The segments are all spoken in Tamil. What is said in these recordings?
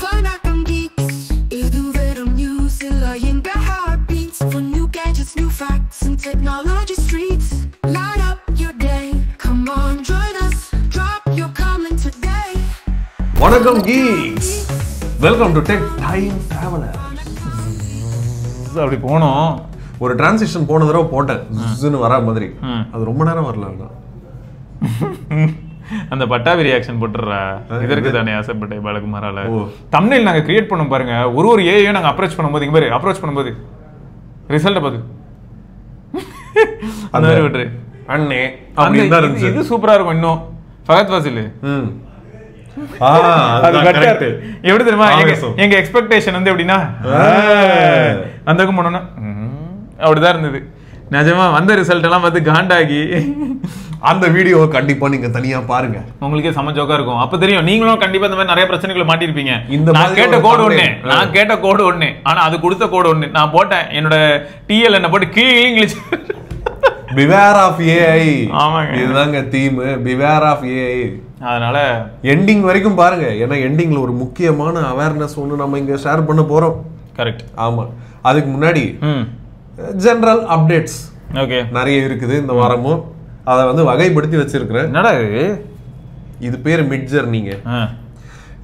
Vanakkam Geeks. Idu verum news illa enga heartbeats. For new gadgets, new facts and technology streets. Light up your day. Come on, join us. Drop your comment today. Vanakkam Geeks. Welcome to Tech Time Traveler. அப்படி போனோம். ஒரு டிரான்சிஷன் போன தடவை போட்டேன் ஜுன்னு வரா மாதிரி. அது ரொம்ப நேரம் வரல. அந்த பட்டாவி ரியாக்ஷன் போட்டுறா. இதற்கு தானே ஆசைப்பட்டேன் பாலகுமாரால. தம்ப்நெயில் நாங்க கிரியேட் பண்ணோம் பாருங்க. ஒரு ஏஐயும் நாங்க அப்ரோச் பண்ணும்போது இங்க பாரு அப்ரோச் பண்ணும்போது ரிசல்ட் பாத்து. அந்த மாதிரி விட்டுரு. அண்ணே அப்படி தான் இருந்துச்சு. இது சூப்பரா இருக்கும் இன்னும். ஃபகத் வாசில். அது கரெக்ட். எப்படி தெரியுமா எங்க எக்ஸ்பெக்டேஷன் வந்து எப்படின்னா அந்த போனோம்னா அப்படிதான் இருந்தது. நிஜமா வந்த ரிசல்ட் எல்லாம் பார்த்து காண்டாகி அந்த வீடியோ கண்டிப்பா நீங்க தனியா பாருங்க. உங்களுக்கே செம ஜோக்கா இருக்கும். அப்ப தெரியும் நீங்களும் கண்டிப்பா இந்த மாதிரி நிறைய பிரச்சனைகளை மாட்டிருப்பீங்க. நான் கேட்ட கோடு ஒண்ணு ஆனா அது கொடுத்த கோடு ஒண்ணு. நான் போட்டேன் என்னோட டிஎல் என்ன போட்டு இங்கிலீஷ் பிவேர் ஆஃப் ஏஐ. ஆமாங்க, இதுதாங்க தீம், பிவேர் ஆஃப் ஏஐ. அதனால எண்டிங் வரைக்கும் பாருங்க. ஏன்னா எண்டிங்ல ஒரு முக்கியமான அவேர்னஸ் ஒன்று நம்ம இங்க ஷேர் பண்ண போறோம். கரெக்ட். ஆமா, அதுக்கு முன்னாடி ஜெனரல் அப்டேட்ஸ் ஓகே நிறைய இருக்குது இந்த வாரமும். அதை வந்து வகைப்படுத்தி வச்சிருக்கிறேன். என்னடா இது பேர் மிட் ஜர்னிங்க.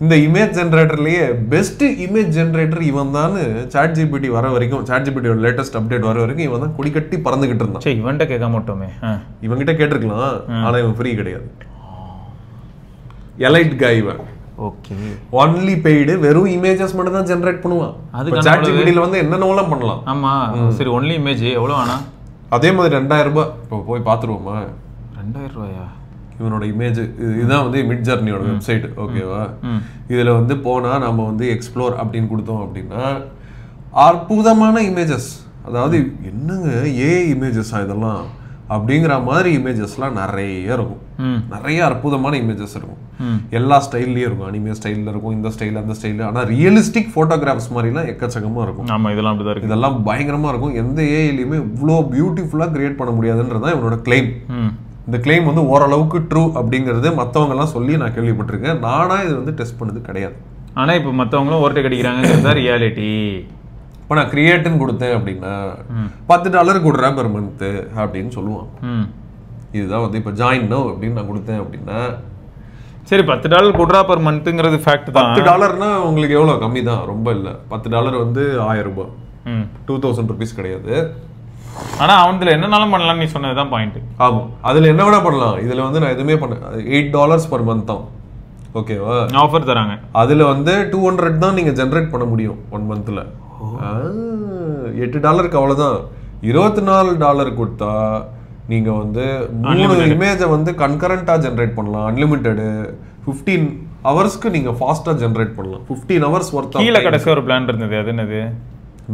இந்த இமேஜ் ஜெனரேட்டர்லயே பெஸ்ட் இமேஜ் ஜெனரேட்டர் இவன் தான். சாட் ஜிபிடி வர வரைக்கும், சாட் ஜிபிடியோட லேட்டஸ்ட் அப்டேட் வர வரைக்கும் இவன் தான் குடிக்கட்டி பறந்துகிட்டு இருந்தான். சரி, இவன்கிட்ட கேட்க மாட்டோமே. இவன்கிட்ட கேட்டிருக்கலாம், ஆனா இவன் ஃப்ரீ கிடையாது. எலைட் கை இவன். Okay, only paid. வெறும் இமேஜஸ் மட்டும் தான் ஜெனரேட் பண்ணுவான். அது சாட் ஜிபிடில வந்து என்னென்னலாம் பண்ணலாம். ஆமா சரி, ஒன்லி இமேஜ் எவ்வளவு ஆனா? அதே மாதிரி 2000 ரூபாய். இப்போ போய் பாத்துருவோமா? 2000 ரூபாயா? இவனோட இமேஜ் இதுதான் வந்து மிட் ஜர்னியோட வெப்சைட். ஓகேவா? இதுல வந்து போனா நம்ம வந்து எக்ஸ்ப்ளோர் அப்படின்னு கொடுத்தோம் அப்படின்னா அற்புதமான இமேஜஸ், அதாவது என்னங்க ஏஐ இமேஜஸ் இதெல்லாம் அப்படிங்கிற மாதிரி இமேஜஸ்லாம் நிறைய இருக்கும். நிறைய அற்புதமான இமேஜஸ் இருக்கும். எல்லா ஸ்டைல்லயும் இருக்கும். அனிமே ஸ்டைல்ல இருக்கும், இந்த ஸ்டைல் அந்த ஸ்டைல். ஆனா ரியலிஸ்டிக் போட்டோகிராஃப்ஸ் மாதிரிலாம் எக்கச்சக்கமா இருக்கும். ஆமா, இதெல்லாம் அப்படிதான் இருக்கு. இதெல்லாம் பயங்கரமா இருக்கும். எந்த ஏஐலயுமே இவ்வளோ பியூட்டிஃபுல்லா கிரியேட் பண்ண முடியாதுன்றதான் இவனோட கிளைம். இந்த கிளைம் வந்து ஓரளவுக்கு ட்ரூ அப்படிங்கிறது மற்றவங்க எல்லாம் சொல்லி நான் கேள்விப்பட்டிருக்கேன். நானா இது வந்து டெஸ்ட் பண்ணது கிடையாது. ஆனா இப்போ மற்றவங்களும் ஓவர்டேக் அடிக்கிறாங்க. ரியாலிட்டி. இப்போ நான் கிரியேட்டுன்னு கொடுத்தேன் அப்படின்னா $10 கொடுறேன் பெர் மந்த் அப்படின்னு சொல்லுவான். இதுதான் வந்து இப்போ ஜாயின் நோ அப்படின்னு நான் கொடுத்தேன் அப்படின்னா சரி $10 கொடுறா பெர் மந்த்ங்கிறது ஃபேக்ட் தான். $10னா உங்களுக்கு எவ்வளோ? கம்மி தான், ரொம்ப இல்லை. $10 வந்து 1000 ரூபாய், 2000 ருபீஸ் கிடையாது. ஆனா அவன்ல என்னனாலும் பண்ணலாம். நீ சொன்னதுதான் பாயிண்ட். ஆமா, அதுல என்ன வேணா பண்ணலாம். இதுல வந்து நான் எதுவுமே பண்ண $8 per month தான். ஓகேவா? ஆஃபர் தராங்க. அதுல வந்து 200 தான் நீங்க ஜெனரேட் பண்ண முடியும் 1 மந்த்ல. $8 அவ்வளவுதான். $24 கொடுத்தா நீங்க வந்து 3 இமேஜை வந்து கன்கரண்டா ஜெனரேட் பண்ணலாம். அன்லிமிட்டெட் 15 ஹவர்ஸ்க்கு நீங்க ஃபாஸ்டா ஜெனரேட் பண்ணலாம். 15 ஹவர்ஸ் ஒர்த். கீழ கடைசி ஒரு பிளான் இருந்தது, அது என்னது?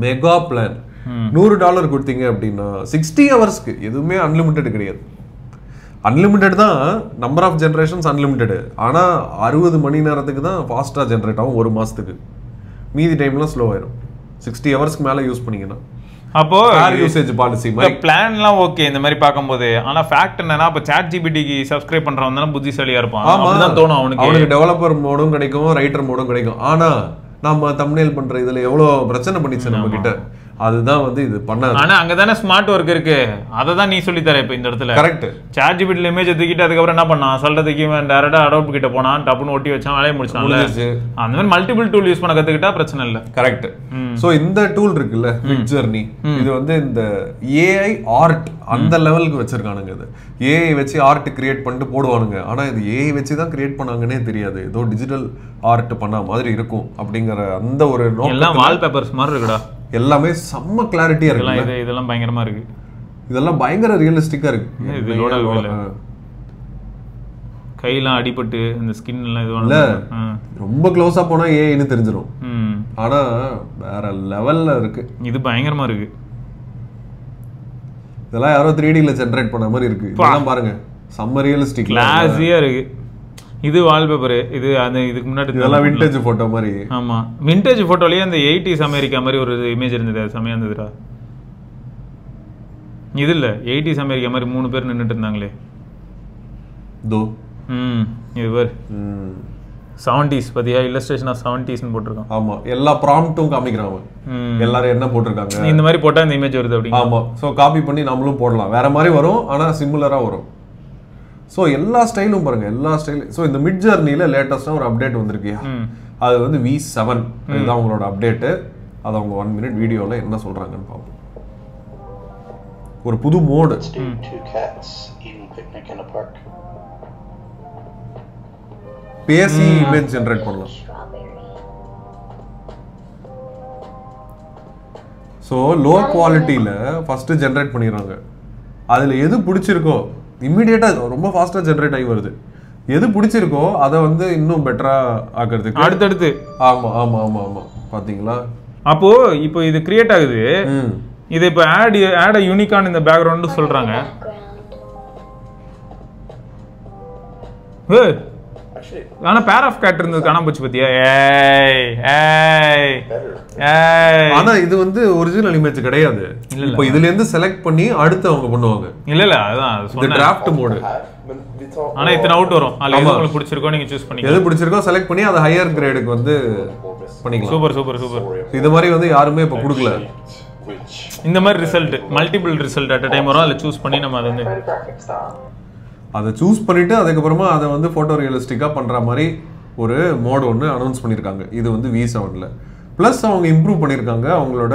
Mega plan. $100 கொடுத்தீங்க அப்படின்னா 60 ஹவர்ஸ்க்கு எதுவுமே அன்லிமிட்டெட் கிடையாது. அன்லிமிட்டெட் தான், நம்பர் ஆஃப் ஜெனரேஷன்ஸ் அன்லிமிட்டெட். ஆனா 60 மணி நேரத்துக்கு தான் ஃபாஸ்டா ஜெனரேட் ஆகும் ஒரு மாசத்துக்கு. மீதி டைம்லாம் ஸ்லோ ஆயிடும் 60 ஹவர்ஸ்க்கு மேல யூஸ் பண்ணீங்கன்னா. அப்போ யூசேஜ் பாலிசி மாதிரி பிளான்லாம் ஓகே இந்த மாதிரி பார்க்கும்போது. ஆனா ஃபேக்ட் என்னன்னா, அப்ப சாட் ஜிபிடிக்கு சப்ஸ்கிரைப் பண்றவன் தான புத்திசாலியா இருப்பான். அப்படிதான் தோணும் அவனுக்கு. அவனுக்கு டெவலப்பர் மோடும் கிடைக்கும், ரைட்டர் மோடும் கிடைக்கும். ஆனா நம்ம தம்ப்நெயில் பண்ற இதுல எவ்வளவு பிரச்சனை பண்ணிச்சு நம்ம கிட்ட. அதுதான் வந்து இது பண்ணாது. ஆனா அங்கதானே ஸ்மார்ட் ஒர்க் இருக்கு. அதை தான் நீ சொல்லி தர இப்ப இந்த இடத்துல. கரெக்ட். சாட் ஜிபிடில இமேஜ் தூக்கிட்டு அதுக்கப்புறம் என்ன பண்ணான்? சொல்றதுக்கு டேரக்டா அடாப்ட் கிட்ட போனான், டப்புன்னு ஒட்டி வச்சான், வேலையை முடிச்சான். அந்த மாதிரி மல்டிபிள் டூல் யூஸ் பண்ண கத்துக்கிட்டா பிரச்சனை இல்லை. கரெக்ட். சோ இந்த டூல் இருக்குல்ல மிட் ஜர்னி, இது வந்து இந்த ஏஐ ஆர்ட் அந்த லெவலுக்கு வச்சிருக்கானுங்க. இது ஏஐ வச்சு ஆர்ட் கிரியேட் பண்ணிட்டு போடுவானுங்க. ஆனா இது ஏஐ வச்சு தான் கிரியேட் பண்ணாங்கன்னே தெரியாது. ஏதோ டிஜிட்டல் ஆர்ட் பண்ண மாதிரி இருக்கும் அப்படிங்கிற அந்த ஒரு எல்லாம் வால்பேப்பர்ஸ் மாதிரி இருக்குடா. எல்லாமே செம்ம கிளாரிட்டியா இருக்கு. இதெல்லாம் பயங்கரமா இருக்கு. இதெல்லாம் பயங்கர ரியலிஸ்டிக்கா இருக்கு. கையெல்லாம் அடிபட்டு இந்த ஸ்கின் எல்லாம் இது இல்ல, ரொம்ப க்ளோஸா போனா ஏன்னு தெரிஞ்சிடும். ஆனா வேற லெவல்ல இருக்கு. இது பயங்கரமா இருக்கு. இதெல்லாம் யாரோ 3Dல ஜெனரேட் பண்ண மாதிரி இருக்கு. இதெல்லாம் பாருங்க, செம்ம ரியலிஸ்டிக், கிளாஸியா இருக்கு. இது வால்பேப்பர். இது அந்த இதுக்கு முன்னாடி இதெல்லாம் விண்டேஜ் போட்டோ மாதிரி. ஆமா, விண்டேஜ் போட்டோலயே அந்த 80s அமெரிக்கா மாதிரி ஒரு இமேஜ் இருந்தது. அது செமையா இருந்ததுடா. இது இல்ல 80s அமெரிக்கா மாதிரி 3 பேர் நின்னுட்டு இருந்தாங்களே. தோ இது பாரு, 70s பாத்தியா, இல்லஸ்ட்ரேஷன் ஆஃப் 70s னு போட்டுருக்கான். ஆமா, எல்லா ப்ராம்ப்ட்டும் காமிக்கிறாங்க, எல்லாரும் என்ன போட்டிருக்காங்க. இந்த மாதிரி போட்டா இந்த இமேஜ் வருது அப்படி. ஆமா, ஸோ காப்பி பண்ணி நம்மளும் போடலாம், வேற மாதிரி வரும், ஆனா சிமிலரா வரும். ஸோ எல்லா ஸ்டைலும் பாருங்க, எல்லா ஸ்டைலும். ஸோ இந்த மிட் ஜர்னில லேட்டஸ்டா ஒரு அப்டேட் வந்திருக்கு, அது வந்து V7. இதுதான் அவங்களோட அப்டேட்டு. அது அவங்க 1 minute வீடியோல என்ன சொல்றாங்கன்னு பார்ப்போம். ஒரு புது மோடு. பேசி இமேஜ் ஜெனரேட் பண்ணலாம். ஸோ லோ குவாலிட்டியில ஃபர்ஸ்ட் ஜெனரேட் பண்ணிடுறாங்க. அதுல எது பிடிச்சிருக்கோ இம்மிடியேட்டா ரொம்ப ஃபாஸ்டா ஜெனரேட் ஆகி வருது. எது பிடிச்சிருக்கோ அதை வந்து இன்னும் பெட்டரா ஆக்குறதுக்கு அடுத்தடுத்து. ஆமா ஆமா ஆமா ஆமா, பாத்தீங்களா? அப்போ இப்போ இது கிரியேட் ஆகுது. இது இப்போ add a unicorn in the background சொல்றாங்க. ஆனா பேர் ஆஃப் கேட் இருந்தது காணாம போச்சு பாத்தியா? ஆனா இது வந்து ஒரிஜினல் இமேஜ் கிடையாது. இப்போ இதுல இருந்து செலக்ட் பண்ணி அடுத்து அவங்க பண்ணுவாங்க. இல்ல அதான் இந்த டிராஃப்ட் மோட். ஆனா இத்தனை அவுட் வரும். அதுல எது உங்களுக்கு பிடிச்சிருக்கோ நீங்க சூஸ் பண்ணிக்கலாம். எது பிடிச்சிருக்கோ செலக்ட் பண்ணி அதை ஹையர் கிரேடுக்கு வந்து பண்ணிக்கலாம். Super super super. இது மாதிரி வந்து யாருமே இப்ப கொடுக்கல. இந்த மாதிரி result multiple result at a time வரும். அதுல சூஸ் பண்ணி நம்ம அதை சூஸ் பண்ணிட்டு அதுக்கப்புறமா அதை வந்து போட்டோ ரியலிஸ்டிக்கா பண்ற மாதிரி ஒரு மோட் ஒன்று அனௌன்ஸ் பண்ணியிருக்காங்க. இது வந்து V7ல ப்ளஸ் அவங்க இம்ப்ரூவ் பண்ணியிருக்காங்க அவங்களோட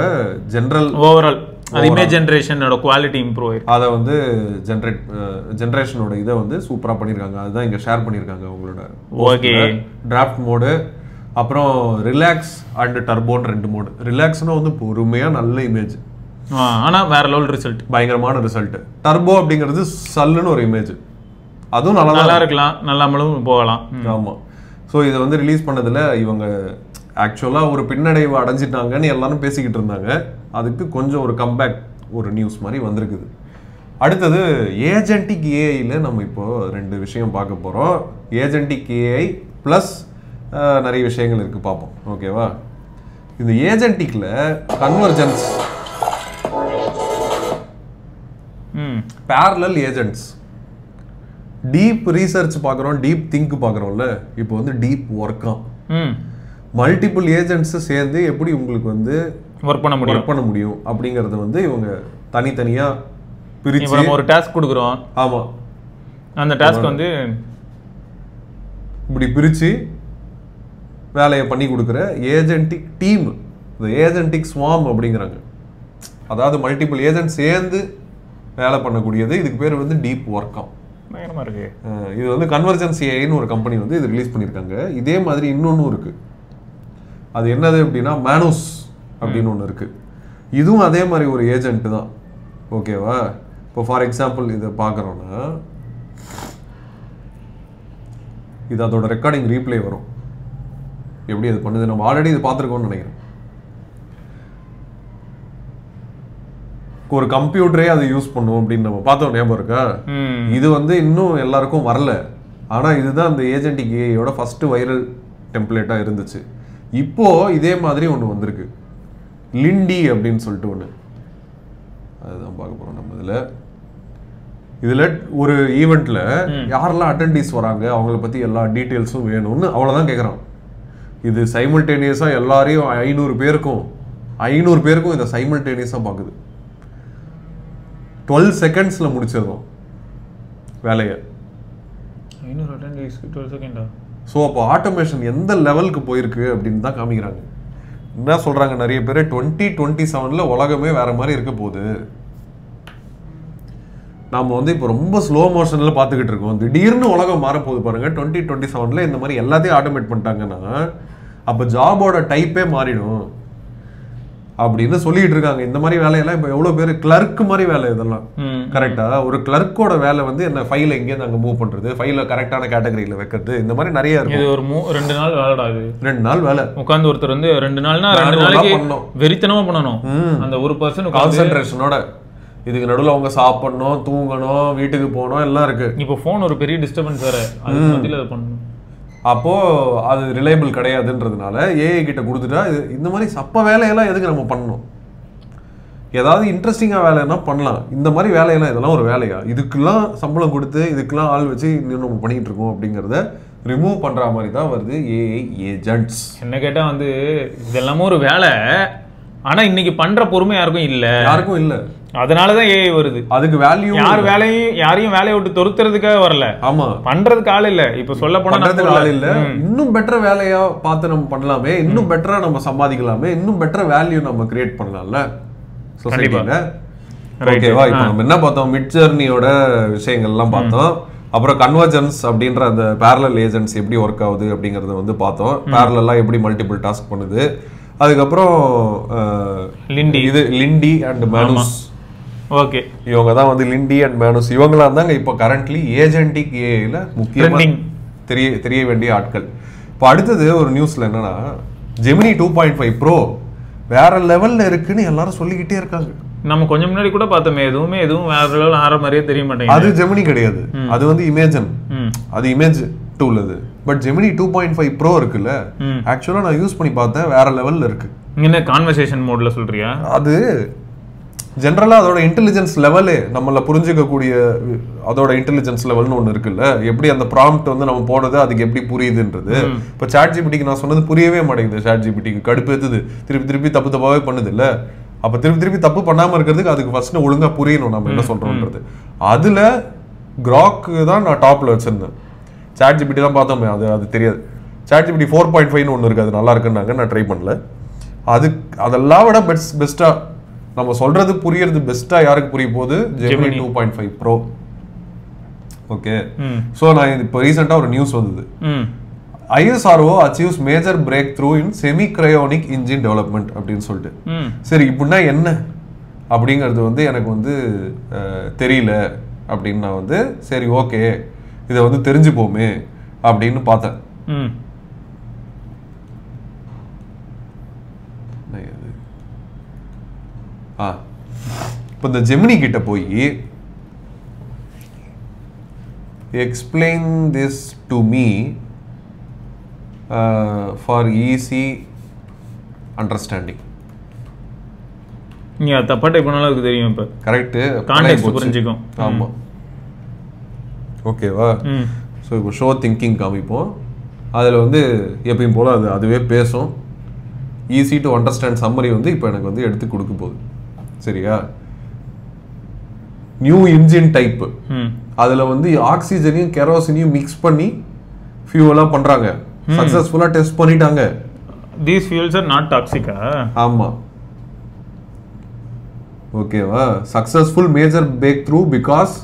ஜென்ரல் ஓவரால் இமேஜ் ஜெனரேஷனோட குவாலிட்டி இம்ப்ரூவ் ஆயிருக்கு. அதை வந்து ஜெனரேஷனோட இதை வந்து சூப்பரா பண்ணியிருக்காங்க. அதுதான் இங்க ஷேர் பண்ணியிருக்காங்க அவங்களோட ஓகே டிராஃப்ட் மோடு. அப்புறம் ரிலாக்ஸ் அண்ட் டர்போன்னு 2 மோடு. ரிலாக்ஸ்னா வந்து பொறுமையா நல்ல இமேஜ், ஆனா வேற லெவல் ரிசல்ட், பயங்கரமான ரிசல்ட். டர்போ அப்படிங்கிறது சல்லுன்னு ஒரு இமேஜ், அதுவும் நல்லா இருக்கலாம், நல்லாமலும் போகலாம். ஆமா. ஸோ இதை வந்து ரிலீஸ் பண்ணதுல இவங்க ஆக்சுவலா ஒரு பின்னடைவு அடைஞ்சிட்டாங்கன்னு எல்லாரும் பேசிக்கிட்டு இருந்தாங்க. அதுக்கு கொஞ்சம் ஒரு கம்பேக் ஒரு நியூஸ் மாதிரி வந்திருக்குது. அடுத்தது ஏஜென்டிக் ஏஐல நம்ம இப்போ 2 விஷயம் பார்க்க போறோம். ஏஜென்டிக் ஏஐ பிளஸ் நிறைய விஷயங்கள் இருக்கு, பார்ப்போம். ஓகேவா? இந்த ஏஜென்டிக்ல convergence, parallel agents, deep research பார்க்குறோம், டீப் திங்க் பார்க்குறோம்ல, இப்போ வந்து டீப் ஒர்க்காம். மல்டிபிள் ஏஜென்ட்ஸ் சேர்ந்து எப்படி உங்களுக்கு வந்து ஒர்க் பண்ண முடியும் அப்படிங்கறத வந்து இவங்க தனித்தனியா பிரிச்சு ஒரு டாஸ்க் கொடுக்குறோம். ஆமா, அந்த டாஸ்க் வந்து இப்படி பிரிச்சு வேலையை பண்ணி கொடுக்குற ஏஜென்டிக் டீம், இந்த ஏஜென்டிக் ஸ்வாம் அப்படிங்கிறாங்க. அதாவது மல்டிபிள் ஏஜென்ட் சேர்ந்து வேலை பண்ணக்கூடியது. இதுக்கு பேர் வந்து டீப் ஒர்க்காம். பயங்கரமா இருக்கு. இது வந்து கன்வர்ஜென்ஸ் ஏஐன்னு ஒரு கம்பெனி வந்து இது ரிலீஸ் பண்ணியிருக்காங்க. இதே மாதிரி இன்னொன்னும் இருக்கு. அது என்னது அப்படின்னா மேனூஸ் அப்படின்னு ஒன்று இருக்கு. இதுவும் அதே மாதிரி ஒரு ஏஜென்ட் தான். ஓகேவா? இப்போ ஃபார் எக்ஸாம்பிள் இதை பார்க்குறோன்னா இது அதோட ரெக்கார்டிங் ரீப்ளே வரும். எப்படி அது பண்ணுது நம்ம ஆல்ரெடி இது பார்த்துருக்கோம்னு நினைக்கிறேன். ஒரு கம்ப்யூட்டரே அதை யூஸ் பண்ணுவோம் அப்படின்னு நம்ம பார்த்தோம், ஞாபகம் இருக்கா? இது வந்து இன்னும் எல்லாருக்கும் வரல. ஆனா இதுதான் இந்த ஏஜென்டிக் ஏஐயோட ஃபர்ஸ்ட் வைரல் டெம்ப்ளேட்டா இருந்துச்சு. இப்போ இதே மாதிரி ஒன்று வந்திருக்கு, லிண்டி அப்படின்னு சொல்லிட்டு ஒன்று. அதுதான் பார்க்க போறோம் நம்ம இதுல ஒரு ஈவெண்ட்ல யாரெல்லாம் அட்டெண்டீஸ் வராங்க அவங்கள பத்தி எல்லா டீட்டெயில்ஸும் வேணும்னு அவ்வளவுதான் கேட்குறான். இது சைமல்டேனியஸா எல்லாரையும் 500 பேருக்கும் இதை சைமல்டேனியஸா பார்க்குது. 12 செகண்ட்ஸ்ல முடிச்சிடும் வேலையை. ஸோ அப்போ ஆட்டோமேஷன் எந்த லெவலுக்கு போயிருக்கு அப்படின்னு தான் காமிக்கிறாங்க. என்ன சொல்றாங்க நிறைய பேர், 2027ல உலகமே வேற மாதிரி இருக்க போகுது. நாம வந்து இப்போ ரொம்ப ஸ்லோ மோஷன்ல பார்த்துக்கிட்டு இருக்கோம். திடீர்னு உலகம் மாறப்போகுது பாருங்க. 2027ல இந்த மாதிரி எல்லாத்தையும் ஆட்டோமேட் பண்ணிட்டாங்கன்னா அப்போ ஜாபோட டைப்பே மாறிடும் அப்படின்னு சொல்லிட்டு இருக்காங்க. இந்த மாதிரி வேலையெல்லாம் இப்போ எவ்வளவு பேர் கிளர்க் மாதிரி வேலை இதெல்லாம். கரெக்டா? ஒரு கிளர்க்கோட வேலை வந்து என்ன, ஃபைல எங்கேருந்து அங்கே மூவ் பண்றது, ஃபைல கரெக்டான கேட்டகரியில வைக்கிறது, இந்த மாதிரி நிறைய இருக்கு. இது ஒரு 2 நாள் வேலைடா. இது 2 நாள் வேலை. உட்கார்ந்து ஒருத்தர் வந்து 2 நாள்னா 2 நாளைக்கு வெறித்தனமா பண்ணணும். அந்த ஒரு பர்சன் கான்சென்ட்ரேஷனோட. இதுக்கு நடுவில் அவங்க சாப்பிடணும், தூங்கணும், வீட்டுக்கு போகணும், எல்லாம் இருக்கு. இப்போ ஃபோன் ஒரு பெரிய டிஸ்டர்பன்ஸ் வேற, அது மத்தியில அதை பண்ணணும். அப்போ அது ரிலையபிள் கிடையாதுன்றதுனால ஏஐ கிட்ட கொடுத்துட்டா இந்த மாதிரி சப்ப வேலையெல்லாம் எதுக்கு நம்ம பண்ணணும்? ஏதாவது இன்ட்ரெஸ்டிங்கா வேலைன்னா பண்ணலாம். இந்த மாதிரி வேலையெல்லாம் இதெல்லாம் ஒரு வேலையா? இதுக்கெல்லாம் சம்பளம் கொடுத்து இதுக்கெல்லாம் ஆள் வச்சு இன்னும் நம்ம பண்ணிட்டு இருக்கோம் அப்படிங்கிறத ரிமூவ் பண்ற மாதிரி தான் வருது ஏஐ ஏஜென்ட்ஸ். என்ன கேட்டா வந்து இதெல்லாமும் ஒரு வேலை, ஆனா இன்னைக்கு பண்ற பொறுமை யாருக்கும் இல்ல. அதனாலதான் ஏஐ வருது. அதுக்கு வேல்யூ யாரையும் வேலையை விட்டு தொறுத்துறதுக்காக வரல. ஆமா, பண்றதுக்கு ஆள் இல்ல. இப்ப சொல்ல போனா ஆள் இல்ல. இன்னும் பெட்டர் வேலையா பார்த்து நம்ம பண்ணலாமே, இன்னும் பெட்டரா நம்ம சம்பாதிக்கலாமே, இன்னும் பெட்டர் வேல்யூ நம்ம கிரியேட் பண்ணலாம்ல சொசைட்டில. ஓகேவா? இப்போ நம்ம என்ன பார்த்தோம், மிட் ஜர்னியோட விஷயங்கள்லாம் பார்த்தோம். அப்புறம் கன்வர்ஜென்ஸ் அப்படின்ற அந்த பேரலல் ஏஜென்ட்ஸ் எப்படி ஒர்க் ஆகுது அப்படிங்கறத வந்து பார்த்தோம். பேரலலா எப்படி மல்டிபிள் டாஸ்க் பண்ணுது. அதுக்கப்புறம் லிண்டி அண்ட் மேனுஸ். ஓகே, இவங்க தான் வந்து லிண்டி அண்ட் மேனுஸ். இவங்களா இருந்தாங்க இப்போ கரண்ட்லி ஏஜென்டிக் ஏஐல முக்கியமா தெரிய வேண்டிய ஆட்கள். இப்போ அடுத்தது ஒரு நியூஸ்ல என்னன்னா, ஜெமினி 2.5 ப்ரோ வேற லெவல்ல இருக்குன்னு எல்லாரும் சொல்லிக்கிட்டே இருக்காங்க. நம்ம கொஞ்சம் முன்னாடி கூட பார்த்தோமே, எதுவும் வேற லெவல் ஆற மாதிரியே தெரிய மாட்டேங்குது. அது ஜெமினி கிடையாது, அது வந்து இமேஜன். அது இமேஜ் டூல் அது. பட் ஜெமினி 2.5 ப்ரோ இருக்குல்ல, ஆக்சுவலா நான் யூஸ் பண்ணி பார்த்தேன், வேற லெவல்ல இருக்கு. என்ன கான்வர்சேஷன் மோட்ல சொல்றியா? அது ஜெனரலா அதோட இன்டெலிஜென்ஸ் லெவலே நம்மள புரிஞ்சுக்கக்கூடிய அதோட இன்டெலிஜென்ஸ் லெவல்னு ஒன்று இருக்குல்ல, எப்படி அந்த ப்ராம்ப்ட் வந்து நம்ம போடுறது அதுக்கு எப்படி புரியுதுன்றது. இப்போ சாட் ஜிபிடிக்கு நான் சொன்னது புரியவே மாட்டேங்குது. சாட் ஜிபிடிக்கு கடுப்பேத்துது, திருப்பி தப்பாவே பண்ணுது இல்ல. அப்ப திருப்பி தப்பு பண்ணாம இருக்கிறதுக்கு அதுக்கு ஃபர்ஸ்ட் ஒழுங்கா புரியணும் நம்ம என்ன சொல்றோம்ன்றது. அதுல கிராக் தான் நான் டாப்ல வச்சிருந்தேன். சாட் ஜிபிடி தான் பார்த்தோமே, அது தெரியாது. சாட் ஜிபிடி 4.5 ஒன்று இருக்கு, அது நல்லா இருக்குன்னாங்க, நான் ட்ரை பண்ணல. அதெல்லாம் விட பெஸ்டா நம்ம சொல்றது புரியறது பெஸ்டா யாருக்கு புரிய போகுது, ஜெமினி 2.5 ப்ரோ. ஓகே, சோ நான் இப்போ ரீசெண்டா ஒரு நியூஸ் வந்தது, ISRO achieves major breakthrough in semi-cryonic engine development அப்படின்னு சொல்லிட்டு. சரி, இப்படின்னா என்ன அப்படிங்கிறது வந்து எனக்கு வந்து தெரியல அப்படின்னு நான் வந்து சரி ஓகே இதை வந்து தெரிஞ்சுப்போமே அப்படின்னு பார்த்தேன். இப்போ இந்த ஜெமினி கிட்ட போய் explain this to me for easy understanding. நீ தப்பா டைப் பண்ணாலும் அதுக்கு தெரியும். இப்போ கரெக்ட் கான்டெக்ஸ்ட் புரிஞ்சுக்கும். ஆமா, ஓகேவா? ஸோ இப்போ ஷோ திங்கிங் காமிப்போம். அதில் வந்து எப்பயும் போல் அதுவே பேசும். ஈஸி டு அண்டர்ஸ்டாண்ட் சம்மரி வந்து இப்போ எனக்கு வந்து எடுத்து கொடுக்க போகுது. சரியா? நியூ இன்ஜின் டைப், அதில் வந்து ஆக்சிஜனையும் கெரோசினையும் மிக்ஸ் பண்ணி ஃபியூவலாக பண்ணுறாங்க. சக்ஸஸ்ஃபுல்லாக டெஸ்ட் பண்ணிட்டாங்க. These fuels are not toxic. ஆமா, ஓகேவா? Successful major breakthrough because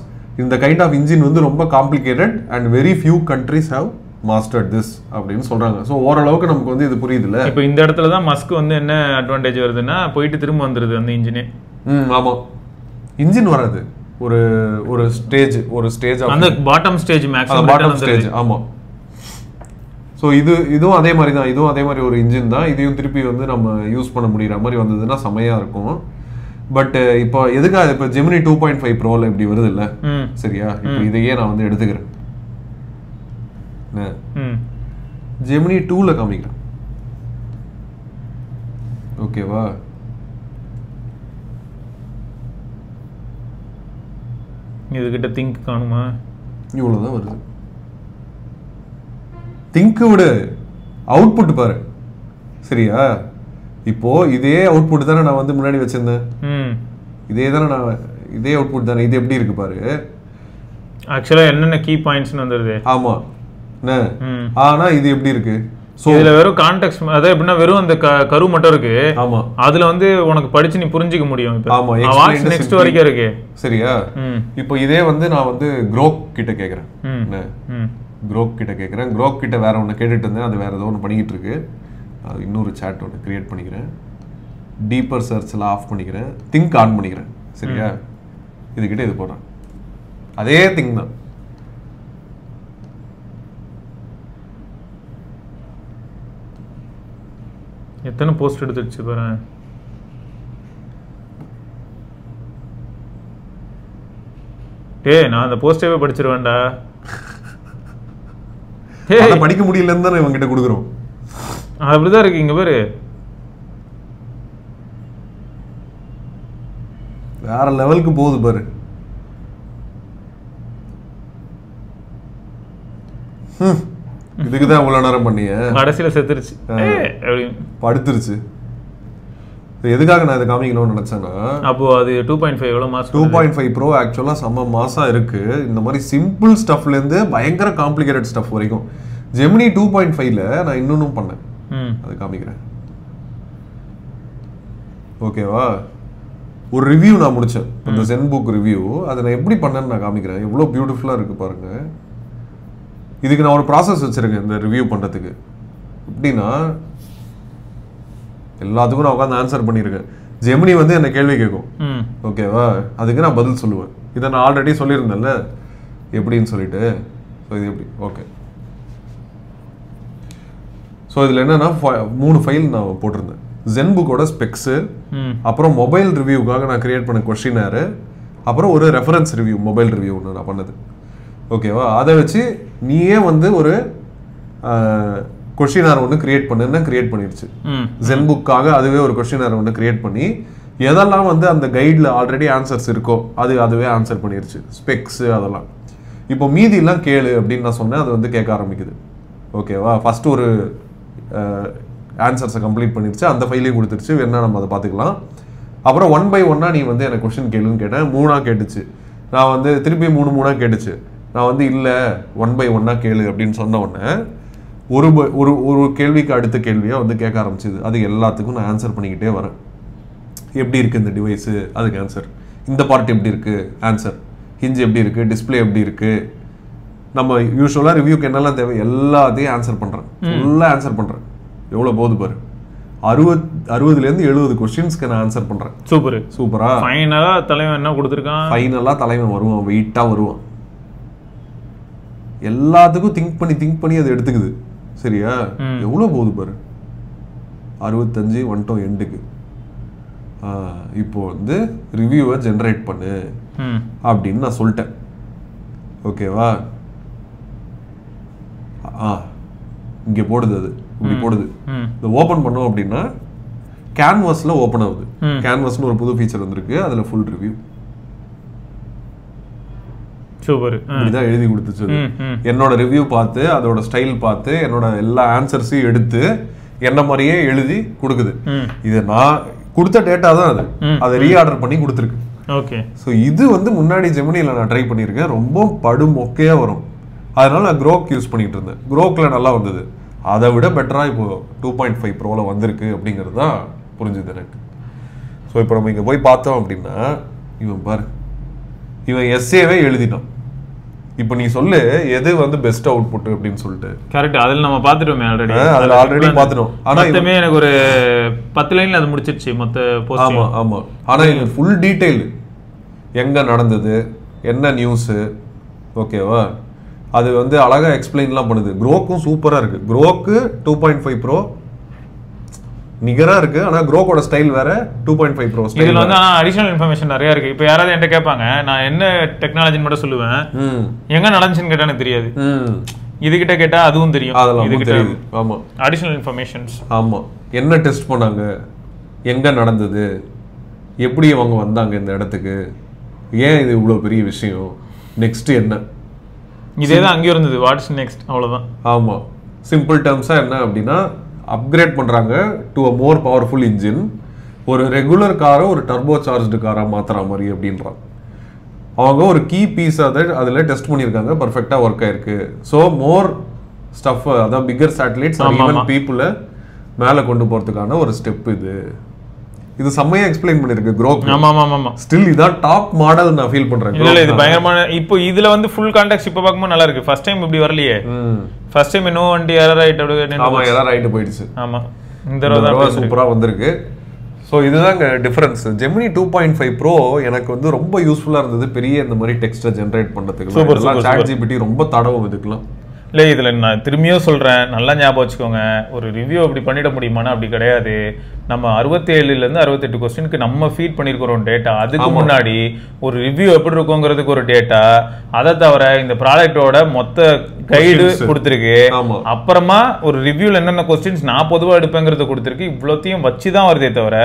இந்த கைண்ட் ஆஃப் இன்ஜின் வந்து ரொம்ப complicated and very few countries have mastered this அப்படின்னு சொல்றாங்க. ஸோ ஓரளவுக்கு நமக்கு வந்து இது புரியுது இல்ல. இப்போ இந்த இடத்துல தான் மஸ்க் வந்து என்ன அட்வான்டேஜ் வருதுன்னா, போயிட்டு திரும்ப வந்துருது அந்த இன்ஜினே. ஆமா, இன்ஜின் வராது, ஒரு ஸ்டேஜ் அந்த bottom stage, maximum bottom stage. ஆமா, ஸோ இதுவும் அதே மாதிரி தான். இதுவும் அதே மாதிரி ஒரு இன்ஜின் தான். இதையும் திருப்பி வந்து நம்ம யூஸ் பண்ண முடிகிற மாதிரி வந்ததுன்னா செமையா இருக்கும். பட் இப்போ எதுக்காக இப்போ ஜெமினி 2.5 ப்ரோல இப்படி வருது இல்ல? சரியா? இப்போ இதையே நான் வந்து எடுத்துக்கிறேன், ஜெமினி 2ல காமிக்கிறேன். ஓகேவா? இதுகிட்ட திங்க் காணுமா? இவ்வளவுதான் வருது. திங்க் விடு, அவுட்புட் பாரு. சரியா? இப்போ இதே அவுட்புட் தானே நான் வந்து முன்னாடி வச்சிருந்தேன். இதே அவுட்புட் தானே. இது எப்படி இருக்கு பாரு. ஆக்சுவலா என்னென்ன கீ பாயிண்ட்ஸ் வந்துருது. ஆமா, ஆனா இது எப்படி இருக்கு? சோ இதுல வெறும் கான்டெக்ஸ்ட், அதாவது எப்படின்னா வெறும் அந்த கரு மட்டும் இருக்கு. ஆமா, அதுல வந்து உனக்கு படிச்சு நீ புரிஞ்சிக்க முடியும். ஆமா, நெக்ஸ்ட் வரைக்கும் இருக்கு. சரியா? இப்போ இதே வந்து நான் வந்து குரோக் கிட்ட கேக்குறேன். குரோக் கிட்ட வேற ஒன்று கேட்டுட்டு இருந்தேன், அது வேற ஏதோ ஒன்று பண்ணிக்கிட்டு இருக்கு. அது இன்னொரு சாட் ஒன்று கிரியேட் பண்ணிக்கிறேன். டீப்பர் சர்ச்ல ஆஃப் பண்ணிக்கிறேன், திங்க் ஆன் பண்ணிக்கிறேன். சரியா? இதுகிட்ட இது போடுறேன், அதே திங் தான். எத்தனை போஸ்ட் எடுத்துடுச்சு பாரு. நான் அந்த போஸ்டே படிச்சிருவேன்டா. படிக்க முடியலன்னு தானே இவங்க கிட்ட கொடுக்குறோம். அப்படிதான் இருக்கு. இங்க பாரு, வேற லெவலுக்கு போகுது பாரு. இதுக்குதான் இவ்வளவு நேரம் பண்ணிய கடைசியில செத்துருச்சு படுத்துருச்சு. எதுக்காக நான் இதை காமிக்கணும்னு நினைச்சேன்னா, அப்போ அது 2.5 எவ்வளவு மாசம் 2.5 ப்ரோ ஆக்சுவலா செம்ம மாசா இருக்கு. இந்த மாதிரி சிம்பிள் ஸ்டஃப்ல இருந்து பயங்கர காம்ப்ளிகேட்டட் ஸ்டஃப் வரைக்கும். ஜெமினி 2.5ல நான் இன்னொன்னும் பண்ணேன், அது காமிக்கிறேன். ஓகேவா? ஒரு ரிவ்யூ நான் முடிச்சேன், இந்த ZenBook ரிவ்யூ. அதை நான் எப்படி பண்ணேன்னு நான் காமிக்கிறேன். எவ்வளோ பியூட்டிஃபுல்லா இருக்கு பாருங்க. இதுக்கு நான் ஒரு ப்ராசஸ் வச்சிருக்கேன் இந்த ரிவ்யூ பண்றதுக்கு. எப்படின்னா, எல்லாத்துக்கும் நான் உட்காந்து ஆன்சர் பண்ணியிருக்கேன். ஜெமினி வந்து என்ன கேள்வி கேட்கும், ஓகேவா? அதுக்கு நான் பதில் சொல்லுவேன். இதை நான் ஆல்ரெடி சொல்லியிருந்தேன்ல எப்படின்னு சொல்லிட்டு. ஸோ இது எப்படி? ஓகே. ஸோ இதில் என்னன்னா 3 ஃபைல் நான் போட்டிருந்தேன். ZenBookோட ஸ்பெக்ஸு, அப்புறம் மொபைல் ரிவ்யூக்காக நான் கிரியேட் பண்ண கொஸ்டினாரு, அப்புறம் ஒரு ரெஃபரன்ஸ் ரிவ்யூ, மொபைல் ரிவ்யூ ஒன்று நான் பண்ணது. ஓகேவா? அதை வச்சு நீயே வந்து ஒரு கொஸ்டினார் ஒன்று கிரியேட் பண்ணுன்னா கிரியேட் பண்ணிடுச்சு. ZenBookக்காக அதுவே ஒரு கொஸ்டினார் ஒன்று கிரியேட் பண்ணி எதெல்லாம் வந்து அந்த கைடில் ஆல்ரெடி ஆன்சர்ஸ் இருக்கோ அதுவே ஆன்சர் பண்ணிடுச்சு, ஸ்பெக்ஸு அதெல்லாம். இப்போ மீதியெல்லாம் கேளு அப்படின்னு நான் சொன்னேன், அது வந்து கேட்க ஆரம்பிக்குது. ஓகேவா? ஃபர்ஸ்ட் ஒரு ஆன்சர்ஸை கம்ப்ளீட் பண்ணிடுச்சு, அந்த ஃபைலையும் கொடுத்துருச்சு, வேணா நம்ம அதை பார்த்துக்கலாம். அப்புறம் 1 by 1 நீ வந்து எனக்கு கொஸ்டின் கேளுன்னு கேட்டேன். 3 கேட்டுச்சு. நான் வந்து திருப்பி 3 கேட்டுச்சு. நான் வந்து இல்லை 1 by 1 கேளு அப்படின்னு சொன்ன உடனே ஒரு கேள்விக்கு அடுத்த கேள்வியாக வந்து கேட்க ஆரம்பிச்சுது. அது எல்லாத்துக்கும் நான் ஆன்சர் பண்ணிக்கிட்டே வரேன். எப்படி இருக்குது இந்த டிவைஸு, அதுக்கு ஆன்சர். இந்த பார்ட் எப்படி இருக்குது, ஆன்சர். ஹிஞ்ச் எப்படி இருக்குது, டிஸ்பிளே எப்படி இருக்குது, நம்ம யூஸ்வலாக ரிவ்யூக்கு என்னெல்லாம் தேவை எல்லாத்தையும் ஆன்சர் பண்ணுறேன். ஃபுல்லாக ஆன்சர் பண்ணுறேன். எவ்வளோ போகுது பாரு, 60லேருந்து 70 கொஸ்டின்ஸ்க்கு நான் ஆன்சர் பண்ணுறேன். சூப்பரா. ஃபைனலாக தலைவன் என்ன கொடுத்துருக்கான்? ஃபைனலாக தலைவன் வருவான், வெயிட்டாக வருவான். எல்லாத்துக்கும் திங்க் பண்ணி அது எடுத்துக்குது. சரியா? எவ்வளோ போகுது பாரு, 65 வந்துட்டோம் எண்டுக்கு. இப்போ வந்து ரிவ்யூவை ஜென்ரேட் பண்ணு அப்படின்னு நான் சொல்லிட்டேன். ஓகேவா? இங்கே போடுது, அது இப்படி போடுது. இந்த ஓப்பன் பண்ணோம் அப்படின்னா கேன்வாஸ்ல ஓப்பன் ஆகுது. கேன்வாஸ்னு ஒரு புது ஃபீச்சர் வந்திருக்கு, அதில் ஃபுல் ரிவ்யூ. சூப்பர். இப்படிதான் எழுதி கொடுத்துச்சு. என்னோட ரிவ்யூ பார்த்து, அதோட ஸ்டைல் பார்த்து, என்னோட எல்லா ஆன்சர்ஸையும் எடுத்து என்ன மாதிரியே எழுதி கொடுக்குது. இது நான் கொடுத்த டேட்டா தான், அதை ரீஆர்டர் பண்ணி கொடுத்துருக்கு. ஓகே. ஸோ இது வந்து முன்னாடி ஜெமினியில் நான் ட்ரை பண்ணியிருக்கேன், ரொம்ப மொக்கையா வரும். அதனால நான் க்ரோக் யூஸ் பண்ணிட்டு இருந்தேன். க்ரோக்கில் நல்லா வந்தது. அதை விட பெட்டராக இப்போ 2.5 ப்ரோவில் வந்திருக்கு அப்படிங்கிறது தான் புரிஞ்சுது எனக்கு. ஸோ இப்போ நம்ம இங்கே போய் பார்த்தோம் அப்படின்னா, இவன் பாரு, இவன் எஸ்ஏவே எழுதினான். இப்போ நீ சொல்லு எது வந்து பெஸ்ட் அவுட்புட் அப்படின்னு சொல்லிட்டு. கரெக்ட். அதில் நம்ம பார்த்துட்டோமே ஆல்ரெடி. அதில் ஆல்ரெடி பார்த்துட்டோம். ஆனால் இதுமே எனக்கு ஒரு 10 லைன்ல அது முடிச்சிருச்சு மொத்த போஸ்ட். ஆமாம் ஆமாம். ஆனால் இது ஃபுல் டீட்டெயில், எங்கே நடந்தது, என்ன நியூஸு, ஓகேவா, அது வந்து அழகாக எக்ஸ்பிளைன்லாம் பண்ணுது. க்ரோக்கும் சூப்பராக இருக்குது. க்ரோக்கு 2.5 ப்ரோ நிகரா இருக்கு. ஆனா க்ரோக்கோட ஸ்டைல் வேற, 2.5 ப்ரோ ஸ்டைல். இதுல வந்து அடிஷனல் இன்ஃபர்மேஷன் நிறைய இருக்கு. இப்போ யாராவது என்கிட்ட கேட்பாங்க, நான் என்ன டெக்னாலஜின்னு மட்டும் சொல்லுவேன், எங்க நடந்துச்சுன்னு கேட்டா எனக்கு தெரியாது. இதுகிட்ட கேட்டா அதுவும் தெரியும். அதெல்லாம் தெரியுது. ஆமா, அடிஷனல் இன்ஃபர்மேஷன்ஸ். ஆமா, என்ன டெஸ்ட் பண்ணாங்க, எங்க நடந்தது, எப்படி அவங்க வந்தாங்க இந்த இடத்துக்கு, ஏன் இது இவ்வளவு பெரிய விஷயம், நெக்ஸ்ட் என்ன, இதே தான் அங்கேயும் இருந்தது. வாட்ஸ் நெக்ஸ்ட், அவ்வளவுதான். ஆமா, சிம்பிள் டேர்ம்ஸா என்ன அப்படின்னா, அப்கிரேட் பண்றாங்க to a more powerful engine. ஒரு ரெகுலர் காரை ஒரு டர்போ சார்ஜ்டு காரா மாத்துற மாதிரி அப்படின்றாங்க. அவங்க ஒரு கீ பீஸ் அதில் டெஸ்ட் பண்ணியிருக்காங்க, பர்ஃபெக்டாக ஒர்க் ஆயிருக்கு. ஸோ மோர் ஸ்டஃப், அதாவது பிக்கர் சேட்டலைட்ஸ் ஈவன் பீப்புளை மேலே கொண்டு போகிறதுக்கான ஒரு ஸ்டெப் இது. இது செம்மையா எக்ஸ்பிளைன் பண்ணிருக்கு க்ரோக். ஆமா ஆமா ஆமா. ஸ்டில் இதான் டாப் மாடல் நான் ஃபீல் பண்றேன். இல்ல இது பயங்கரமான. இப்போ இதுல வந்து ஃபுல் கான்டெக்ஸ்ட் இப்ப பாக்கும்போது நல்லா இருக்கு. ஃபர்ஸ்ட் டைம் இப்படி வரலையே. ஃபர்ஸ்ட் டைம் நோ வண்டி எரர் ஆயிட்டு அப்படியே. ஆமா, எரர் ஆயிட்டு போயிடுச்சு. ஆமா, இந்த தடவை சூப்பரா வந்திருக்கு. ஸோ இதுதாங்க டிஃபரன்ஸ். ஜெமினி 2.5 ப்ரோ எனக்கு வந்து ரொம்ப யூஸ்ஃபுல்லா இருந்தது, பெரிய இந்த மாதிரி டெக்ஸ்ட்டை ஜென்ரேட் பண்றதுக்கு. சாட் ஜிபிடி ரொம்ப தடவும் இதுக்கெல்லாம். இல்லை, இதில் நான் திரும்பியும் சொல்கிறேன், நல்லா ஞாபகம் வச்சுக்கோங்க. ஒரு ரிவ்யூ அப்படி பண்ணிட முடியுமானா அப்படி கிடையாது. நம்ம 67லேருந்து 68 கொஸ்டினுக்கு நம்ம ஃபீட் பண்ணியிருக்கிறோம் டேட்டா. அதுக்கு முன்னாடி ஒரு ரிவ்யூ எப்படி இருக்குங்கிறதுக்கு ஒரு டேட்டா, அதை தவிர இந்த ப்ராடக்டோட மொத்த கைடு கொடுத்துருக்கு. அப்புறமா ஒரு ரிவ்யூவில் என்னென்ன கொஸ்டின்ஸ் நான் பொதுவாக எடுப்பேங்கிறத கொடுத்துருக்கு. இவ்வளோத்தையும் வச்சு தான் வருதே தவிர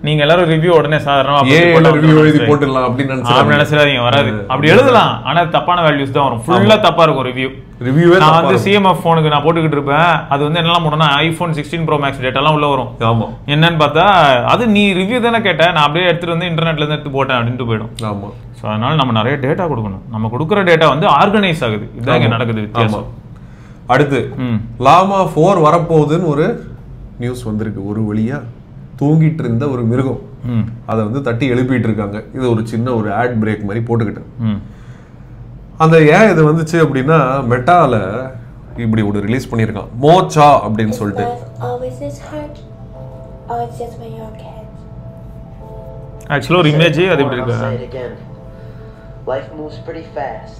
நீங்கள் எல்லாரும் ரிவ்யூ உடனே சாதாரணமாக போட்டுடலாம் அப்படின்னு நினைச்சிடாதீங்க. வராது. அப்படி எழுதலாம், ஆனால் தப்பான வேல்யூஸ் தான் வரும். ஃபுல்லாக தப்பாக இருக்கும் ரிவ்யூ. ரிவ்யூவே நான் வந்து CMF ஃபோனுக்கு நான் போட்டுக்கிட்டு இருப்பேன். அது வந்து என்னெல்லாம் போட்டோம்னா iPhone 16 Pro Max டேட்டாலாம் உள்ள வரும். ஆமா. என்னன்னு பார்த்தா அது நீ ரிவ்யூ தானே கேட்ட, நான் அப்படியே எடுத்துட்டு வந்து இன்டர்நெட்ல இருந்து எடுத்து போட்டேன் அப்படின்ட்டு போயிடும். ஆமா. ஸோ அதனால நம்ம நிறைய டேட்டா கொடுக்கணும். நம்ம கொடுக்குற டேட்டா வந்து ஆர்கனைஸ் ஆகுது. இதான் இங்கே நடக்குது வித்தியாசம். அடுத்து லாமா 4 வரப்போகுதுன்னு ஒரு நியூஸ் வந்திருக்கு. ஒரு வழியா தூங்கிட்டு இருந்த ஒரு மிருகம் அதை வந்து தட்டி எழுப்பிட்டு இருக்காங்க. இது ஒரு சின்ன ஒரு ஆட் பிரேக் மாதிரி போட்டுக்கிட்டேன். அந்த ஏன் இது வந்துச்சு அப்படின்னா மெட்டால இப்படி ஒரு ரிலீஸ் பண்ணியிருக்கான் மோச்சா அப்படின்னு சொல்லிட்டு. ஆக்சுவலா ஒரு இமேஜ் அது இப்படி இருக்கு. Life moves pretty fast.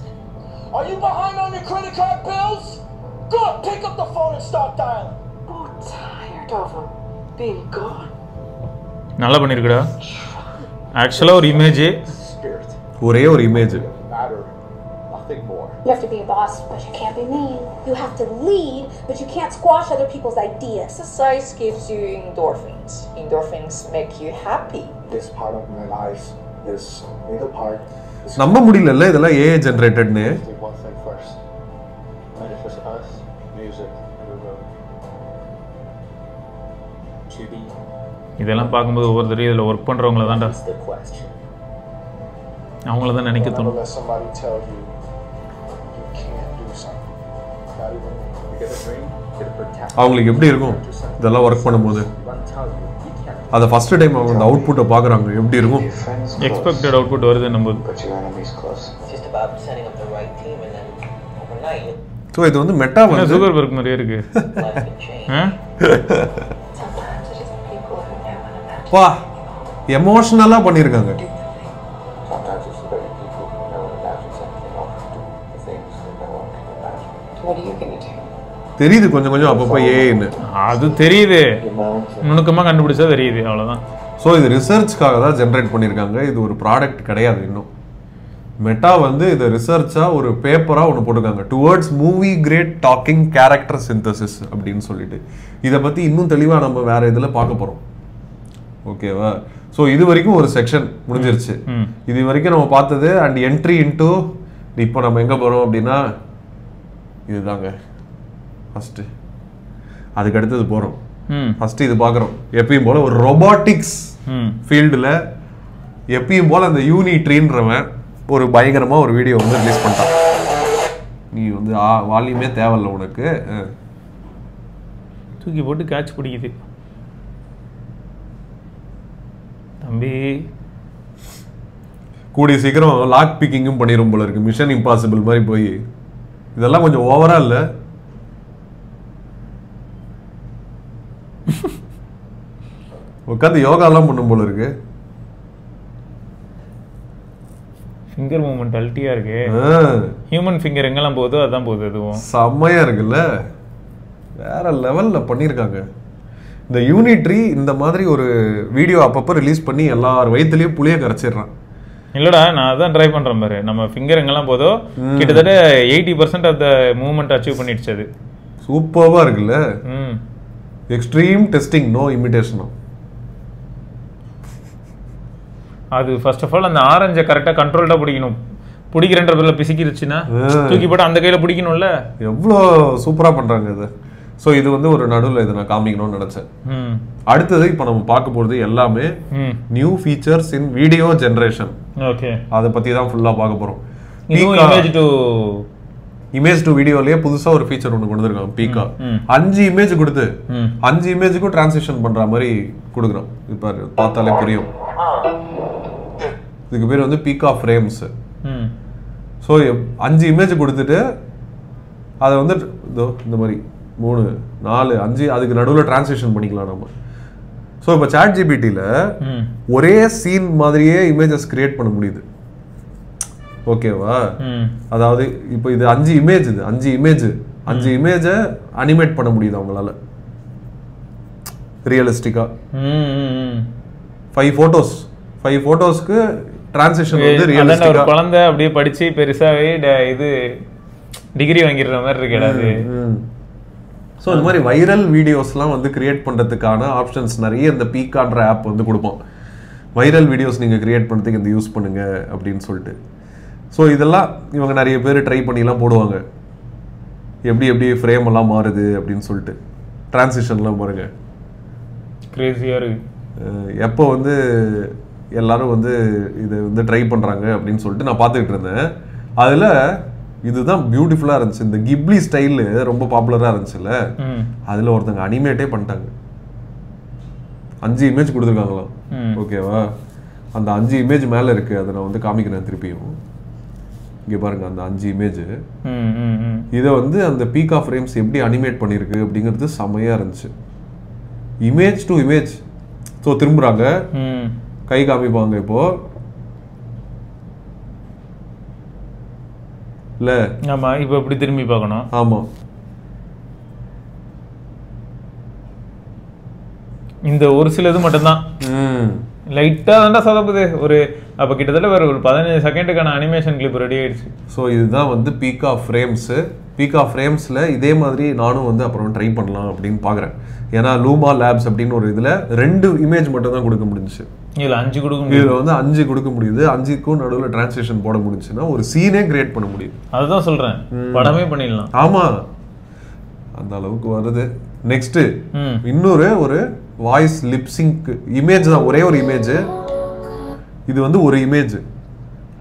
Are you behind on your credit card bills? Go pick up the phone and start dialing. Oh, tired of him being gone. நல்லா பண்ணிருக்கடா. ஆக்சுவலா ஒரு இமேஜ், ஒரே ஒரு image. You have to be a boss, but you can't be mean. You have to lead, but you can't squash other people's ideas. Exercise gives you endorphins. Endorphins make you happy. This part of my life is middle part. நம்ப முடியல இதெல்லாம் AI ஜெனரேட்டட்னு. One thing first. Manifest us, music, TV. இதெல்லாம் பார்க்கும்போது ஒவ்வொரு தடவை இதில் ஒர்க் பண்ணுறவங்கள தான்டா அவங்கள தான் நினைக்க தோணும். அவங்களுக்கு எப்படி இருக்கும் இதெல்லாம் ஒர்க் பண்ணும்போது? அதை ஃபர்ஸ்ட் டைம் அவங்க அந்த அவுட்புட்டை பார்க்குறாங்க, எப்படி இருக்கும்? எக்ஸ்பெக்டட் அவுட்புட் வருது நம்ம. ஸோ இது வந்து மெட்டா வந்து ஜுகர்பர்க் மாதிரியே இருக்கு. பா எமோஷனலாக பண்ணியிருக்காங்க. தெரியுது கொஞ்சம் கொஞ்சம் அப்பப்போ ஏன்னு அது தெரியுது, நுணுக்கமாக கண்டுபிடிச்சா தெரியுது, அவ்வளோதான். ஸோ இது ரிசர்ச்காக தான் ஜென்ரேட் பண்ணியிருக்காங்க. இது ஒரு ப்ராடக்ட் கிடையாது இன்னும். மெட்டா வந்து இதை ரிசர்ச்சாக ஒரு பேப்பராக ஒன்று போட்டிருக்காங்க, towards movie grade talking character synthesis அப்படின்னு சொல்லிட்டு. இதை பற்றி இன்னும் தெளிவாக நம்ம வேற இதில் பார்க்க போகிறோம். ஓகேவா? ஸோ இது வரைக்கும் ஒரு செக்ஷன் முடிஞ்சிருச்சு. இது வரைக்கும் நம்ம பார்த்தது அண்ட் என்ட்ரி இன்டூ. இப்போ நம்ம எங்கே போகிறோம் அப்படின்னா இதுதாங்க ஃபஸ்ட்டு. அதுக்கு அடுத்தது போகிறோம். ஃபஸ்ட்டு இது பார்க்குறோம். எப்பயும் போல் ஒரு ரொபாட்டிக்ஸ் ஃபீல்டில் எப்பயும் போல் அந்த யூனிட்ரின்றவன் ஒரு பயங்கரமாக ஒரு வீடியோ வந்து ரிலீஸ் பண்ணிட்டான். நீ வந்து வால்யூமே தேவையில்லை உனக்கு, தூக்கி போட்டு கேட்ச் பிடிக்குது தம்பி. கூடிய சீக்கிரம் லாக் பிக்கிங்கும் பண்ணிடும் போல இருக்கு, மிஷன் இம்பாசிபிள் மாதிரி போய். இதெல்லாம் கொஞ்சம் ஓவரா இல்லை? உட்காந்து யோகாலாம் பண்ணும் போல இருக்கு. ஃபிங்கர் மூவ்மெண்ட் அல்ட்டியா இருக்கு. ஹியூமன் ஃபிங்கர் எங்கெல்லாம் போகுதோ அதான் போகுது. அதுவும் செம்மையா இருக்குல்ல, வேற லெவல்ல பண்ணியிருக்காங்க. இந்த யூனிட்ரி இந்த மாதிரி ஒரு வீடியோ அப்பப்போ ரிலீஸ் பண்ணி எல்லார் வயிற்றுலையும் புளிய கரைச்சிடுறான். இல்லடா நான் அதான் ட்ரை பண்றேன் பாரு. நம்ம ஃபிங்கர் எங்கெல்லாம் போதோ கிட்டத்தட்ட 80% ஆஃப் த மூவ்மெண்ட் அச்சீவ் பண்ணிடுச்சு. அது சூப்பர்வா இருக்குல்ல. Extreme testing, no imitation. அது ஃபர்ஸ்ட் ஆஃப் ஆல் அந்த ஆரஞ்சை கரெக்டாக கண்ட்ரோல்டாக பிடிக்கணும். பிடிக்கிறன்ற பேரில் பிசிக்கிருச்சுன்னா தூக்கி போட்டு அந்த கையில் பிடிக்கணும்ல. எவ்வளோ சூப்பராக பண்ணுறாங்க இது. ஸோ இது வந்து ஒரு நடுவில் இதை நான் காமிக்கணும்னு நினச்சேன். அடுத்தது இப்போ நம்ம பார்க்க போகிறது எல்லாமே நியூ ஃபீச்சர்ஸ் இன் வீடியோ ஜென்ரேஷன். ஓகே, அதை பற்றி தான் ஃபுல்லாக பார்க்க போகிறோம். இமேஜ் டு வீடியோலயே புதுசா ஒரு ஃபீச்சர் ஒன்று கொண்டு வந்திருக்காங்க பீக்கா. 5 இமேஜ் கொடுத்து 5 இமேஜுக்கும் டிரான்சிஷன் பண்ற மாதிரி கொடுக்குறோம். இப்போ பார்த்தாலே புரியும். இதுக்கு பேர் வந்து பீக்கா ஃப்ரேம்ஸ். ஸோ 5 இமேஜ் கொடுத்துட்டு அதை வந்து இந்த மாதிரி 3, 4, 5 அதுக்கு நடுவில் டிரான்சிஷன் பண்ணிக்கலாம் நம்ம. ஸோ இப்போ சாட் ஜிபிடியில் ஒரே சீன் மாதிரியே இமேஜஸ் கிரியேட் பண்ண முடியுது. ஓகேவா? அதாவது இப்போ இது 5 இமேஜ், இது 5 இமேஜை அனிமேட் பண்ண முடியுது அவங்களால ரியலிஸ்டிக்கா. 5 ஃபோட்டோஸ்க்கு டிரான்சிஷன் வந்து ரியலிஸ்டிக்கா. குழந்தை அப்படியே படிச்சு பெருசாவே இது டிகிரி வாங்கிடுற மாதிரி இருக்காது. ஸோ இந்த மாதிரி வைரல் வீடியோஸ்லாம் வந்து கிரியேட் பண்ணுறதுக்கான ஆப்ஷன்ஸ் நிறைய இந்த பீக்கான்ற ஆப் வந்து கொடுப்போம். வைரல் வீடியோஸ் நீங்கள் கிரியேட் பண்ணுறதுக்கு இந்த யூஸ் பண்ணுங்க அப்படின்னு சொல்லிட்டு. ஸோ இதெல்லாம் இவங்க நிறைய பேர் ட்ரை பண்ணிலாம் போடுவாங்க. எப்படி எப்படி ஃப்ரேம் எல்லாம் மாறுது அப்படின்னு சொல்லிட்டு டிரான்சிஷன்லாம் பாருங்க கிரேசியாக இருக்கு. எப்போ வந்து எல்லாரும் வந்து இதை வந்து ட்ரை பண்ணுறாங்க அப்படின்னு சொல்லிட்டு நான் பார்த்துக்கிட்டு இருந்தேன். அதில் இதுதான் பியூட்டிஃபுல்லாக இருந்துச்சு. இந்த கிப்லி ஸ்டைலு ரொம்ப பாப்புலராக இருந்துச்சுல்ல, அதில் ஒருத்தங்க அனிமேட்டே பண்ணிட்டாங்க. 5 இமேஜ் கொடுத்துருக்காங்களாம். ஓகேவா, அந்த 5 இமேஜ் மேலே இருக்குது. அதை நான் வந்து காமிக்கிறேன் திருப்பியும். இங்கே பாருங்க அந்த 5 இமேஜ். இதை வந்து அந்த பீகா ஃப்ரேம்ஸ் எப்படி அனிமேட் பண்ணியிருக்கு அப்படிங்கிறது செமையாக இருந்துச்சு. Image to image. ஸோ திரும்புகிறாங்க, கை காமிப்பாங்க இப்போ இல்ல. ஆமா, இப்போ இப்படி திரும்பி பார்க்கணும். ஆமா, இந்த ஒரு சிலது மட்டும்தான் லைட்டாக தாண்டா சொதப்புது. ஒரு அப்போ கிட்டத்தட்ட வேறு ஒரு 15 செகண்டுக்கான அனிமேஷன் கிளிப் ரெடி ஆயிடுச்சு. ஸோ இதுதான் வந்து பீகா ஃப்ரேம்ஸு. பீகா ஃப்ரேம்ஸில் இதே மாதிரி நானும் வந்து அப்புறம் ட்ரை பண்ணலாம் அப்படின்னு பார்க்குறேன். ஏன்னா லூமா லேப்ஸ் அப்படின்னு ஒரு இதில் 2 இமேஜ் மட்டும் தான் கொடுக்க முடிஞ்சிச்சு. இதில் 5 கொடுக்க முடியும். இதில் வந்து 5 கொடுக்க முடியுது. 5க்கும் நடுவில் டிரான்ஸ்லேஷன் போட முடிஞ்சுன்னா ஒரு சீனே கிரியேட் பண்ண முடியுது. அதுதான் சொல்கிறேன், படமே பண்ணிடலாம். ஆமாம், அந்த அளவுக்கு வருது. நெக்ஸ்ட்டு இன்னொரு ஒரு வாய்ஸ் லிப்சிங்க் இமேஜ் தான், ஒரே ஒரு இமேஜ். இது வந்து ஒரு இமேஜ்.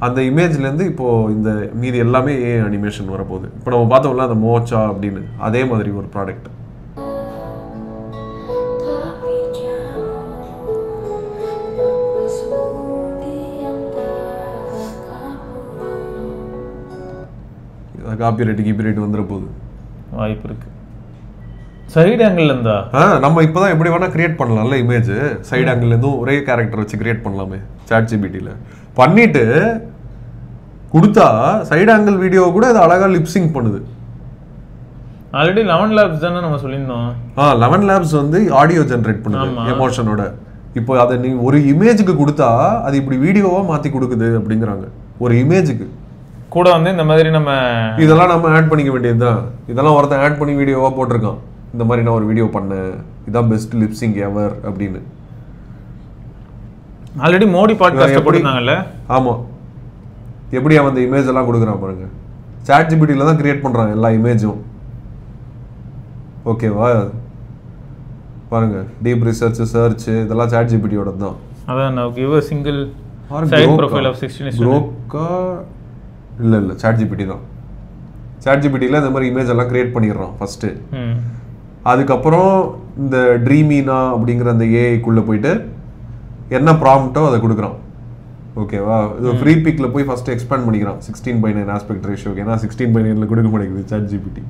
அந்த இமேஜ்லேருந்து இப்போது இந்த மீதி எல்லாமே அனிமேஷன் வரப்போகுது. இப்போ நம்ம பார்த்தோம்ல அந்த மோச்சா அப்படின்னு, அதே மாதிரி ஒரு ப்ராடக்ட். காப்பிரைட் வந்துட போகுது, வாய்ப்பு இருக்கு. சைடு ஆங்கிள் இருந்தா நம்ம இப்போதான் எப்படி வேணா கிரியேட் பண்ணலாம்ல இமேஜ். சைடு ஆங்கிள் இருந்தும் ஒரே கேரக்டர் வச்சு கிரியேட் பண்ணலாமே சாட் ஜிபிடியில். பண்ணிட்டு கொடுத்தா சைடு ஆங்கிள் வீடியோ கூட அது அழகா லிப்சிங் பண்ணுது. ஆல்ரெடி 11 லேப்ஸ் தானே நம்ம சொல்லியிருந்தோம். 11 லேப்ஸ் வந்து ஆடியோ ஜென்ரேட் பண்ணுது எமோஷனோட. இப்போ அதை நீ ஒரு இமேஜுக்கு கொடுத்தா அது இப்படி வீடியோவா மாத்தி கொடுக்குது அப்படிங்கிறாங்க. ஒரு இமேஜுக்கு கூட வந்து இந்த மாதிரி நம்ம இதெல்லாம் நம்ம ஆட் பண்ணிக்க வேண்டியதுதான். இதெல்லாம் ஒருத்தன் ஆட் பண்ணி வீடியோவா போட்டிருக்கான். இந்த மாதிரி நான் ஒரு வீடியோ பண்ணேன், இதான் பெஸ்ட் லிப்சிங் எவர் அப்படின்னு. ஆல்ரெடி மோடி பாட்காஸ்ட் போட்டுருந்தாங்கல்ல. ஆமா, எப்படி அவன் அந்த இமேஜ் எல்லாம் கொடுக்குறான் பாருங்க. சாட் ஜிபிடியில் தான் கிரியேட் பண்றான் எல்லா இமேஜும். ஓகேவா, பாருங்க டீப் ரிசர்ச் சர்ச் இதெல்லாம் சாட் ஜிபிடியோட தான். அதான் நான் give a single side profile of 16 குரோக்கா இல்ல சாட் ஜிபிடி தான். சாட் ஜிபிடியில் இந்த மாதிரி இமேஜ் எல்லாம் கிரியேட் பண்ணிடுறான் ஃபர்ஸ்ட். அதுக்கப்புறம் இந்த ட்ரீமீனா அப்படிங்கிற அந்த ஏஐக்குள்ளே போயிட்டு என்ன ப்ராம்ப்டோ அதை கொடுக்குறான். ஓகேவா, இது ஃப்ரீ பிக்கில் போய் ஃபஸ்ட்டு எக்ஸ்பேண்ட் பண்ணிக்கிறான் 16:9 ஆஸ்பெக்ட் ரேஷியோக்கு. ஏன்னா 16:9 கொடுக்க மாட்டேங்குது சாட் ஜிபிடி.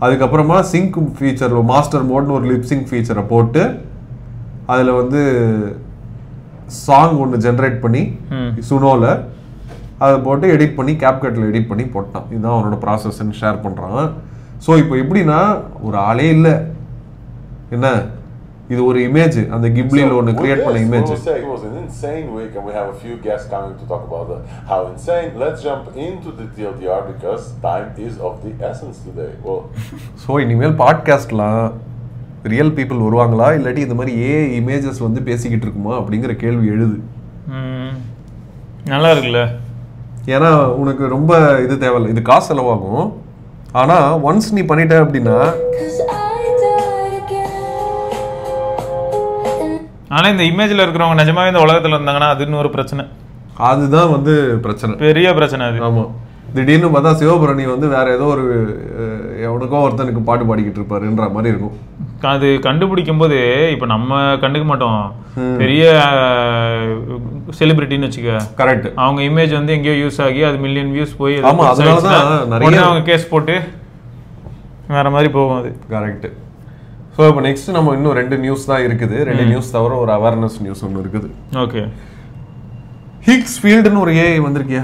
அதுக்கப்புறமா சிங்க் ஃபீச்சர், மாஸ்டர் மோட்னு ஒரு லிப்சிங் ஃபீச்சரை போட்டு அதில் வந்து சாங் ஒன்று ஜென்ரேட் பண்ணி சுனோவில் அதை போட்டு எடிட் பண்ணி கேப்கட்டில் எடிட் பண்ணி போட்டான். இதுதான் அவனோட ப்ராசஸ்ன்னு ஷேர் பண்ணுறான். ஸோ இப்போ எப்படின்னா ஒரு ஆளே இல்லை, என்ன இது ஒரு இமேஜ், அந்த கிப்லியில் ஒன்று கிரியேட் பண்ண image. It was an insane week and we have a few guests coming to talk about how insane. Let's jump into the TLDR because time is of the essence today. Well, so இனிமேல் பாட்காஸ்ட்லாம் ரியல் பீப்புள் வருவாங்களா இல்லாட்டி இந்த மாதிரி இமேஜஸ் வந்து பேசிக்கிட்டு இருக்குமா அப்படிங்கிற கேள்வி எழுது. நல்லா இருக்குல்ல. ஏன்னா உனக்கு ரொம்ப இது தேவையில்லை, இது காசு செலவாகும். ஆனால் ஒன்ஸ் நீ பண்ணிட்ட அப்படின்னா ஆனால் இந்த இமேஜில் இருக்கிறவங்க நிஜமாவே இந்த உலகத்தில் இருந்தாங்கன்னா அது இன்னொரு பிரச்சனை. அதுதான் வந்து பிரச்சனை, பெரிய பிரச்சனை அது. ஆமாம், திடீர்னு பார்த்தா சிவபுரணி வந்து வேற ஏதோ ஒரு எவனுக்கோ ஒருத்தனுக்கு பாட்டு பாடிக்கிட்டு இருப்பாருன்ற மாதிரி இருக்கும். அது கண்டுபிடிக்கும் போது இப்போ நம்ம கண்டுக்க மாட்டோம், பெரிய செலிபிரிட்டின்னு வச்சுக்க. கரெக்ட், அவங்க இமேஜ் வந்து எங்கேயோ யூஸ் ஆகி அது மில்லியன் வியூஸ் போய் நிறைய அவங்க கேஸ் போட்டு வேற மாதிரி போகும் அது. கரெக்ட். ஸோ இப்போ நெக்ஸ்ட் நம்ம இன்னும் 2 நியூஸ் தான் இருக்குது. 2 நியூஸ் தவிர ஒரு அவேர்னஸ் நியூஸ் ஒன்று இருக்குது. ஓகே, ஹிக்ஸ் ஃபீல்டுன்னு ஒரு ஏஐ வந்திருக்கியா,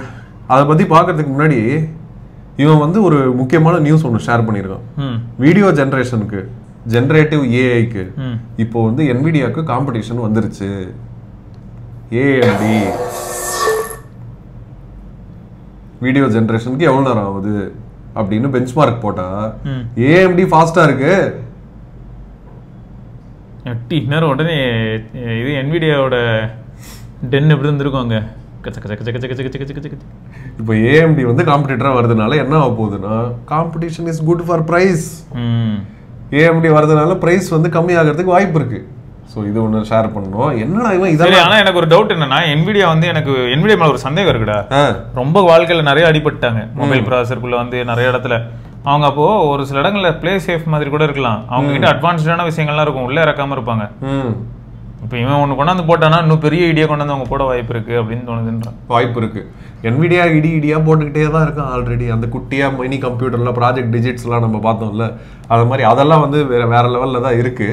அதை பற்றி பார்க்கறதுக்கு முன்னாடி இவன் வந்து ஒரு முக்கியமான நியூஸ் ஒன்று ஷேர் பண்ணியிருக்கான். வீடியோ ஜென்ரேஷனுக்கு, ஜென்ரேட்டிவ் ஏஐக்கு இப்போ வந்து என்விடியாவுக்கு காம்படிஷன் வந்துருச்சு. ஏஎம்டி வீடியோ ஜென்ரேஷனுக்கு எவ்வளோ நேரம் ஆகுது அப்படின்னு பெஞ்ச்மார்க் போட்டா ஏஎம்டி ஃபாஸ்டா இருக்கு. நேரம் உடனே இது என்விடியாவோட டென் எப்படி இருந்திருக்கும் அங்கே. இப்போ AMD வந்து காம்படிட்டராக வருதுனால என்ன ஆக போகுதுன்னா competition is good for price. AMD வரதுனால ப்ரைஸ் வந்து கம்மியாகிறதுக்கு வாய்ப்பு இருக்கு. ஸோ இது ஒன்று ஷேர் பண்ணணும். என்னடா இவன் இதெல்லாம். ஆனால் எனக்கு ஒரு டவுட் என்னன்னா NVIDIA வந்து எனக்கு NVIDIA மேலே ஒரு சந்தேகம் இருக்குடா. ரொம்ப வாழ்க்கையில் நிறைய அடிபட்டாங்க மொபைல் ப்ராசஸருக்குள்ள வந்து நிறைய இடத்துல. அவங்க அப்போ ஒரு சில இடங்கள்ல பிளே சேஃப் மாதிரி கூட இருக்கலாம். அவங்க கிட்ட அட்வான்ஸ்டான விஷயங்கள்லாம் இருக்கும், உள்ளே இறக்காம இருப்பாங்க. இப்போ இவன் ஒன்று கொண்டாந்து போட்டானா இன்னும் பெரிய ஐடியா கொண்டாந்து அவங்க போட வாய்ப்பு இருக்கு அப்படின்னு தோணுதுன்றான். வாய்ப்பு இருக்கு. NVIDIA இடியா போட்டுக்கிட்டே தான் இருக்கும் ஆல்ரெடி. அந்த குட்டியா மினி கம்ப்யூட்டர்ல ப்ராஜெக்ட் டிஜிட்ஸ்லாம் நம்ம பார்த்தோம்ல, அது மாதிரி அதெல்லாம் வந்து வேற லெவல்ல தான் இருக்கு.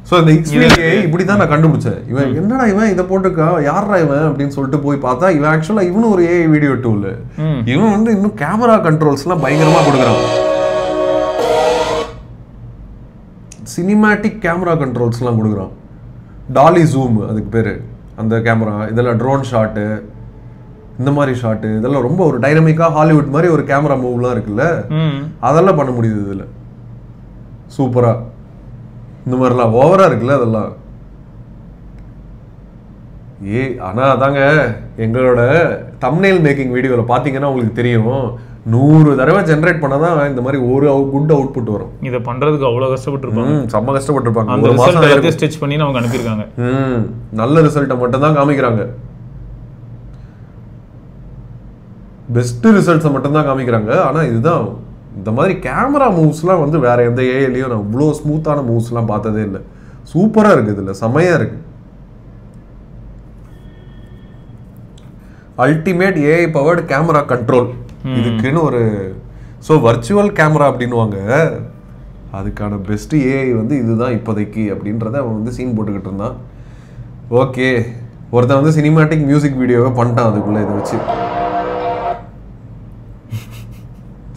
ஸோ இந்த XVLA இப்படி தான் நான் கண்டுபிடிச்சேன். இவன் என்னடா இவன் இதை போட்டுக்கா யாரா இவன் அப்படின்னு சொல்லிட்டு போய் பார்த்தா இவன் ஆக்சுவலா இவனும் ஒரு AI வீடியோ டூல். இவன் வந்து இன்னும் கேமரா கண்ட்ரோல்ஸ்லாம் பயங்கரமா கொடுக்குறான். சினிமேட்டிக் கேமரா கண்ட்ரோல்ஸ்லாம் கொடுக்குறான். டாலி ஜூம் அதுக்கு பேர். அந்த கேமரா இதெல்லாம் ட்ரோன் ஷாட்டு, இந்த மாதிரி ஷாட்டு இதெல்லாம் ரொம்ப ஒரு டைனமிக்காக ஹாலிவுட் மாதிரி ஒரு கேமரா மூவ்லாம் இருக்குல்ல, அதெல்லாம் பண்ண முடியுது இதில் சூப்பராக. இந்த மாதிரிலாம் ஓவராக இருக்குல்ல அதெல்லாம். ஆனால் அதாங்க எங்களோட தம்ப்நெயில் மேக்கிங் வீடியோவில் பார்த்தீங்கன்னா உங்களுக்கு தெரியும், 100 தடவை ஜென்ரேட் பண்ணாதான் இந்த மாதிரி ஒரு குட் அவுட்புட் வரும். இதை பண்றதுக்கு அவ்வளவு கஷ்டப்பட்டிருப்பாங்க. செம்ம கஷ்டப்பட்டிருப்பாங்க. அந்த ரிசல்ட் ஸ்டிட்ச் பண்ணி நமக்கு அனுப்பியிருக்காங்க. நல்ல ரிசல்ட்டை மட்டும் தான் காமிக்கிறாங்க. பெஸ்ட் ரிசல்ட்ஸை மட்டும் தான் காமிக்கிறாங்க. ஆனா இதுதான் இந்த மாதிரி கேமரா மூவ்ஸ்லாம் வந்து வேற எந்த ஏஐலையும் நான் இவ்வளோ ஸ்மூத்தான மூவ்ஸ்லாம் பார்த்ததே இல்லை. சூப்பரா இருக்கு, இதுல செமையா இருக்கு. Ultimate AI powered camera control இதுக்குன்னு ஒரு வர்ச்சுவல் கேமரா அப்படின்னுவாங்க. அதுக்கான பெஸ்ட் ஏஐ வந்து இதுதான் இப்போதைக்கு அப்படின்றத அவன் வந்து சீன் போட்டுக்கிட்டு இருந்தான். ஓகே, ஒருத்தன் வந்து சினிமேட்டிக் மியூசிக் வீடியோவை பண்ணிட்டான் அதுக்குள்ள இதை வச்சு.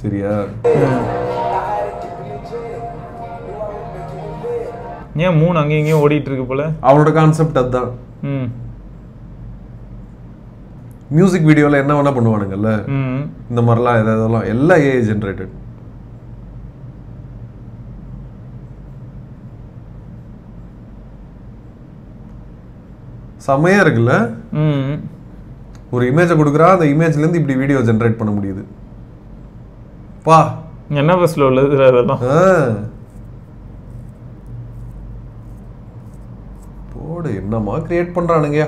சரியா? ஏன் 3 அங்கேயும் இங்கேயும் ஓடிட்டு இருக்கு போல. அவனோட கான்செப்ட் அதுதான். மியூசிக் வீடியோவில் என்ன வேணா பண்ணுவானுங்கல்ல, இந்த மாதிரிலாம் எதெல்லாம் எல்லாம் ஏஐ ஜென்ரேட்டட். செமையா இருக்குல்ல. ஒரு இமேஜை கொடுக்குறா, அந்த இமேஜ்ல இருந்து இப்படி வீடியோ ஜென்ரேட் பண்ண முடியுது. பா என்ன பஸ்ல உள்ளது அதெல்லாம். போடு என்னமா கிரியேட் பண்றானுங்க.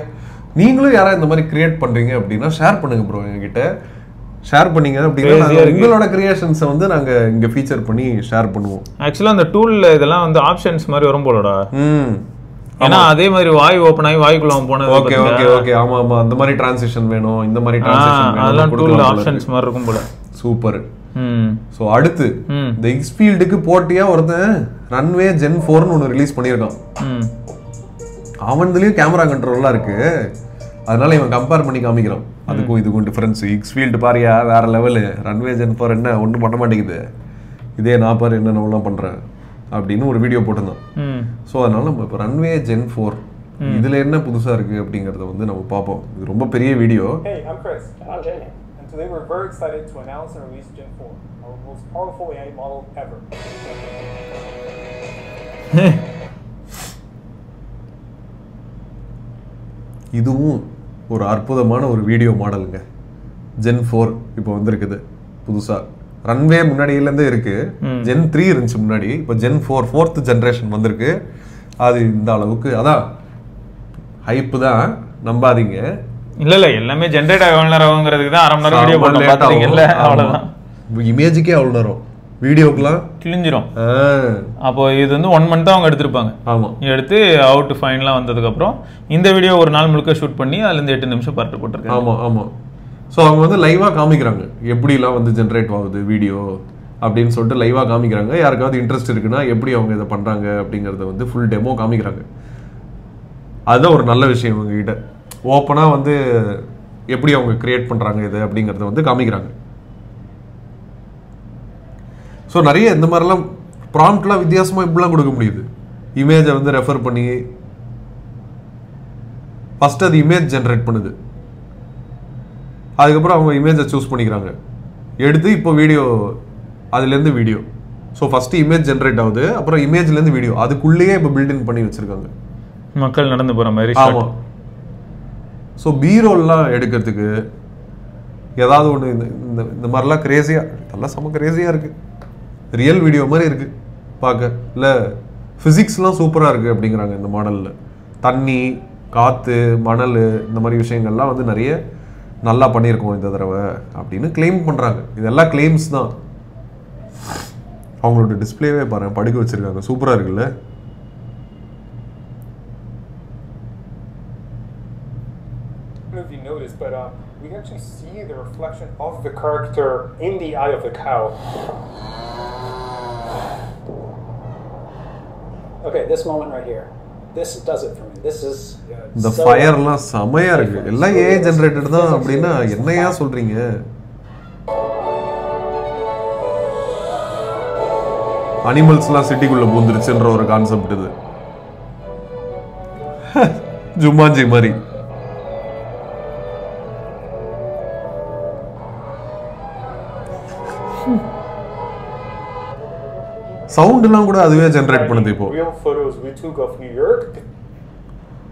நீங்களும் யாராவது இந்த மாதிரி கிரியேட் பண்றீங்க அப்படின்னா ஷேர் பண்ணுங்க ப்ரோ. என்கிட்ட ஷேர் பண்ணீங்க அப்படின்னா உங்களோட கிரியேஷன்ஸை வந்து நாங்க இங்க ஃபீச்சர் பண்ணி ஷேர் பண்ணுவோம். ஆக்சுவலா அந்த டூல்ல இதெல்லாம் வந்து ஆப்ஷன்ஸ் மாதிரி வரும் போலடா. ஏன்னா அதே மாதிரி வாய் ஓபன் ஆகி வாய்க்குள்ள போனது. Okay okay okay. ஆமா ஆமா, அந்த மாதிரி டிரான்சிஷன் வேணும், இந்த மாதிரி டிரான்சிஷன் வேணும், அதெல்லாம் டூல்ல ஆப்ஷன்ஸ் மாதிரி இருக்கும் போல. சூப்பர். சோ அடுத்து இந்த எக்ஸ்ஃபீல்டுக்கு போட்டியா ஒருத்தன் ரன்வே Gen 4ன்னு ஒன்னு ரிலீஸ் பண்ணியிருக்கான். அவன்லயும் கேமரா கண்ட்ரோல்லாம் இருக்கு. அதனால இவன் கம்பேர் பண்ணி காமிக்கிறான் அதுக்கும் இதுக்கும் டிஃபரன்ஸ். எக்ஸ்ஃபீல்டு பாரியா வேற லெவலு, ரன்வே Gen 4 என்ன ஒன்றும் பண்ண மாட்டேங்குது, இதே நான் பாரு என்ன நான் பண்றேன் அப்படின்னு ஒரு வீடியோ போட்டிருந்தான். ஸோ அதனால நம்ம இப்போ ரன்வே Gen 4 இதுல என்ன புதுசா இருக்கு அப்படிங்கறத வந்து நம்ம பார்ப்போம். இது ரொம்ப பெரிய video. Hey, I'm Chris. And I'm Jamie. And today we're very excited to announce and release Gen 4, our most powerful AI model ever. இதுவும் ஒரு அற்புதமான ஒரு வீடியோ மாடலுங்க. Gen 4 இப்போ வந்திருக்குது புதுசா. ரன்வே முன்னாடியிலேருந்தே இருக்கு. Gen 3 இருந்துச்சு முன்னாடி. இப்போ Gen 4 4th ஜென்ரேஷன் வந்திருக்கு. அது இந்த அளவுக்கு அதான் ஹைப்பு தான், நம்பாதீங்க. இல்ல இல்ல எல்லாமே ஜென்ரேட் ஆகுங்கிறதுக்கு தான் 1/2 மணி நேரம் வீடியோ போட்டு பார்த்தீங்கல்ல, அவ்வளவுதான். இமேஜுக்கே அவ்வளோ நேரம், வீடியோக்குலாம் கிழிஞ்சிரும். அப்போ இது வந்து 1 month தான் அவங்க எடுத்திருப்பாங்க. ஆமாம், எடுத்து அவுட் ஃபைன்லாம் வந்ததுக்கப்புறம் இந்த வீடியோ ஒரு நாள் முழுக்க ஷூட் பண்ணி அதுலேருந்து 8 நிமிஷம் பார்த்து போட்டிருக்காங்க. ஆமாம் ஆமாம். ஸோ அவங்க வந்து லைவாக காமிக்கிறாங்க எப்படிலாம் வந்து ஜென்ரேட் ஆகுது வீடியோ அப்படின்னு சொல்லிட்டு லைவாக காமிக்கிறாங்க. யாருக்காவது இன்ட்ரெஸ்ட் இருக்குன்னா எப்படி அவங்க இதை பண்ணுறாங்க அப்படிங்கிறத வந்து ஃபுல் டெமோ காமிக்கிறாங்க. அதுதான் ஒரு நல்ல விஷயம். இவங்ககிட்ட ஓப்பனாக வந்து எப்படி அவங்க கிரியேட் பண்ணுறாங்க இது அப்படிங்கிறத வந்து காமிக்கிறாங்க. ஸோ நிறைய இந்த மாதிரிலாம் ப்ராம்ப்ட்லாம் வித்தியாசமாக இப்படிலாம் கொடுக்க முடியுது. இமேஜை வந்து ரெஃபர் பண்ணி ஃபஸ்ட்டு அது இமேஜ் ஜென்ரேட் பண்ணுது, அதுக்கப்புறம் அவங்க இமேஜை சூஸ் பண்ணிக்கிறாங்க, எடுத்து இப்போ வீடியோ அதுலேருந்து video. So first image generate ஆகுது, அப்புறம் இமேஜ்லேருந்து வீடியோ, அதுக்குள்ளேயே இப்போ பில்டின் பண்ணி வச்சுருக்காங்க. மக்கள் நடந்து போகிற மாதிரி. ஆமாம், ஸோ பீரோல்லாம் எடுக்கிறதுக்கு ஏதாவது ஒன்று இந்த மாதிரிலாம் கிரேஸியாக, இதெல்லாம் செம்ம கிரேஸியாக இருக்குது, ரியல் வீடியோ மாதிரி இருக்குது பார்க்க. இல்லை ஃபிசிக்ஸ்லாம் சூப்பராக இருக்குது அப்படிங்கிறாங்க இந்த மாடலில். தண்ணி, காற்று, மணல், இந்த மாதிரி விஷயங்கள்லாம் வந்து நிறைய நல்லா பண்ணியிருக்கோம் இந்த தடவை அப்படின்னு கிளைம் பண்ணுறாங்க. இதெல்லாம் கிளைம்ஸ் தான். அவங்களோட டிஸ்பிளேவே பாருங்கள், படுக்க வச்சுருக்காங்க, சூப்பராக இருக்குல்ல. If you notice, but we actually see the reflection of the character in the eye of the cow. Okay, this moment right here. This does it for me. This is the fireலாம் செமையா இருக்கு. எல்லாம் ஏஐ ஜெனரேட்டட் தான் அப்படினா என்னையா சொல்றீங்க? அனிமல்ஸ்லாம் சிட்டிக்குள்ள பூந்துருச்சுன்ற ஒரு கான்செப்ட் இது. ஜுமான்ஜி மாதிரி. சவுண்ட்லாம் கூட அதுவே ஜெனரேட் பண்ணுது இப்போ.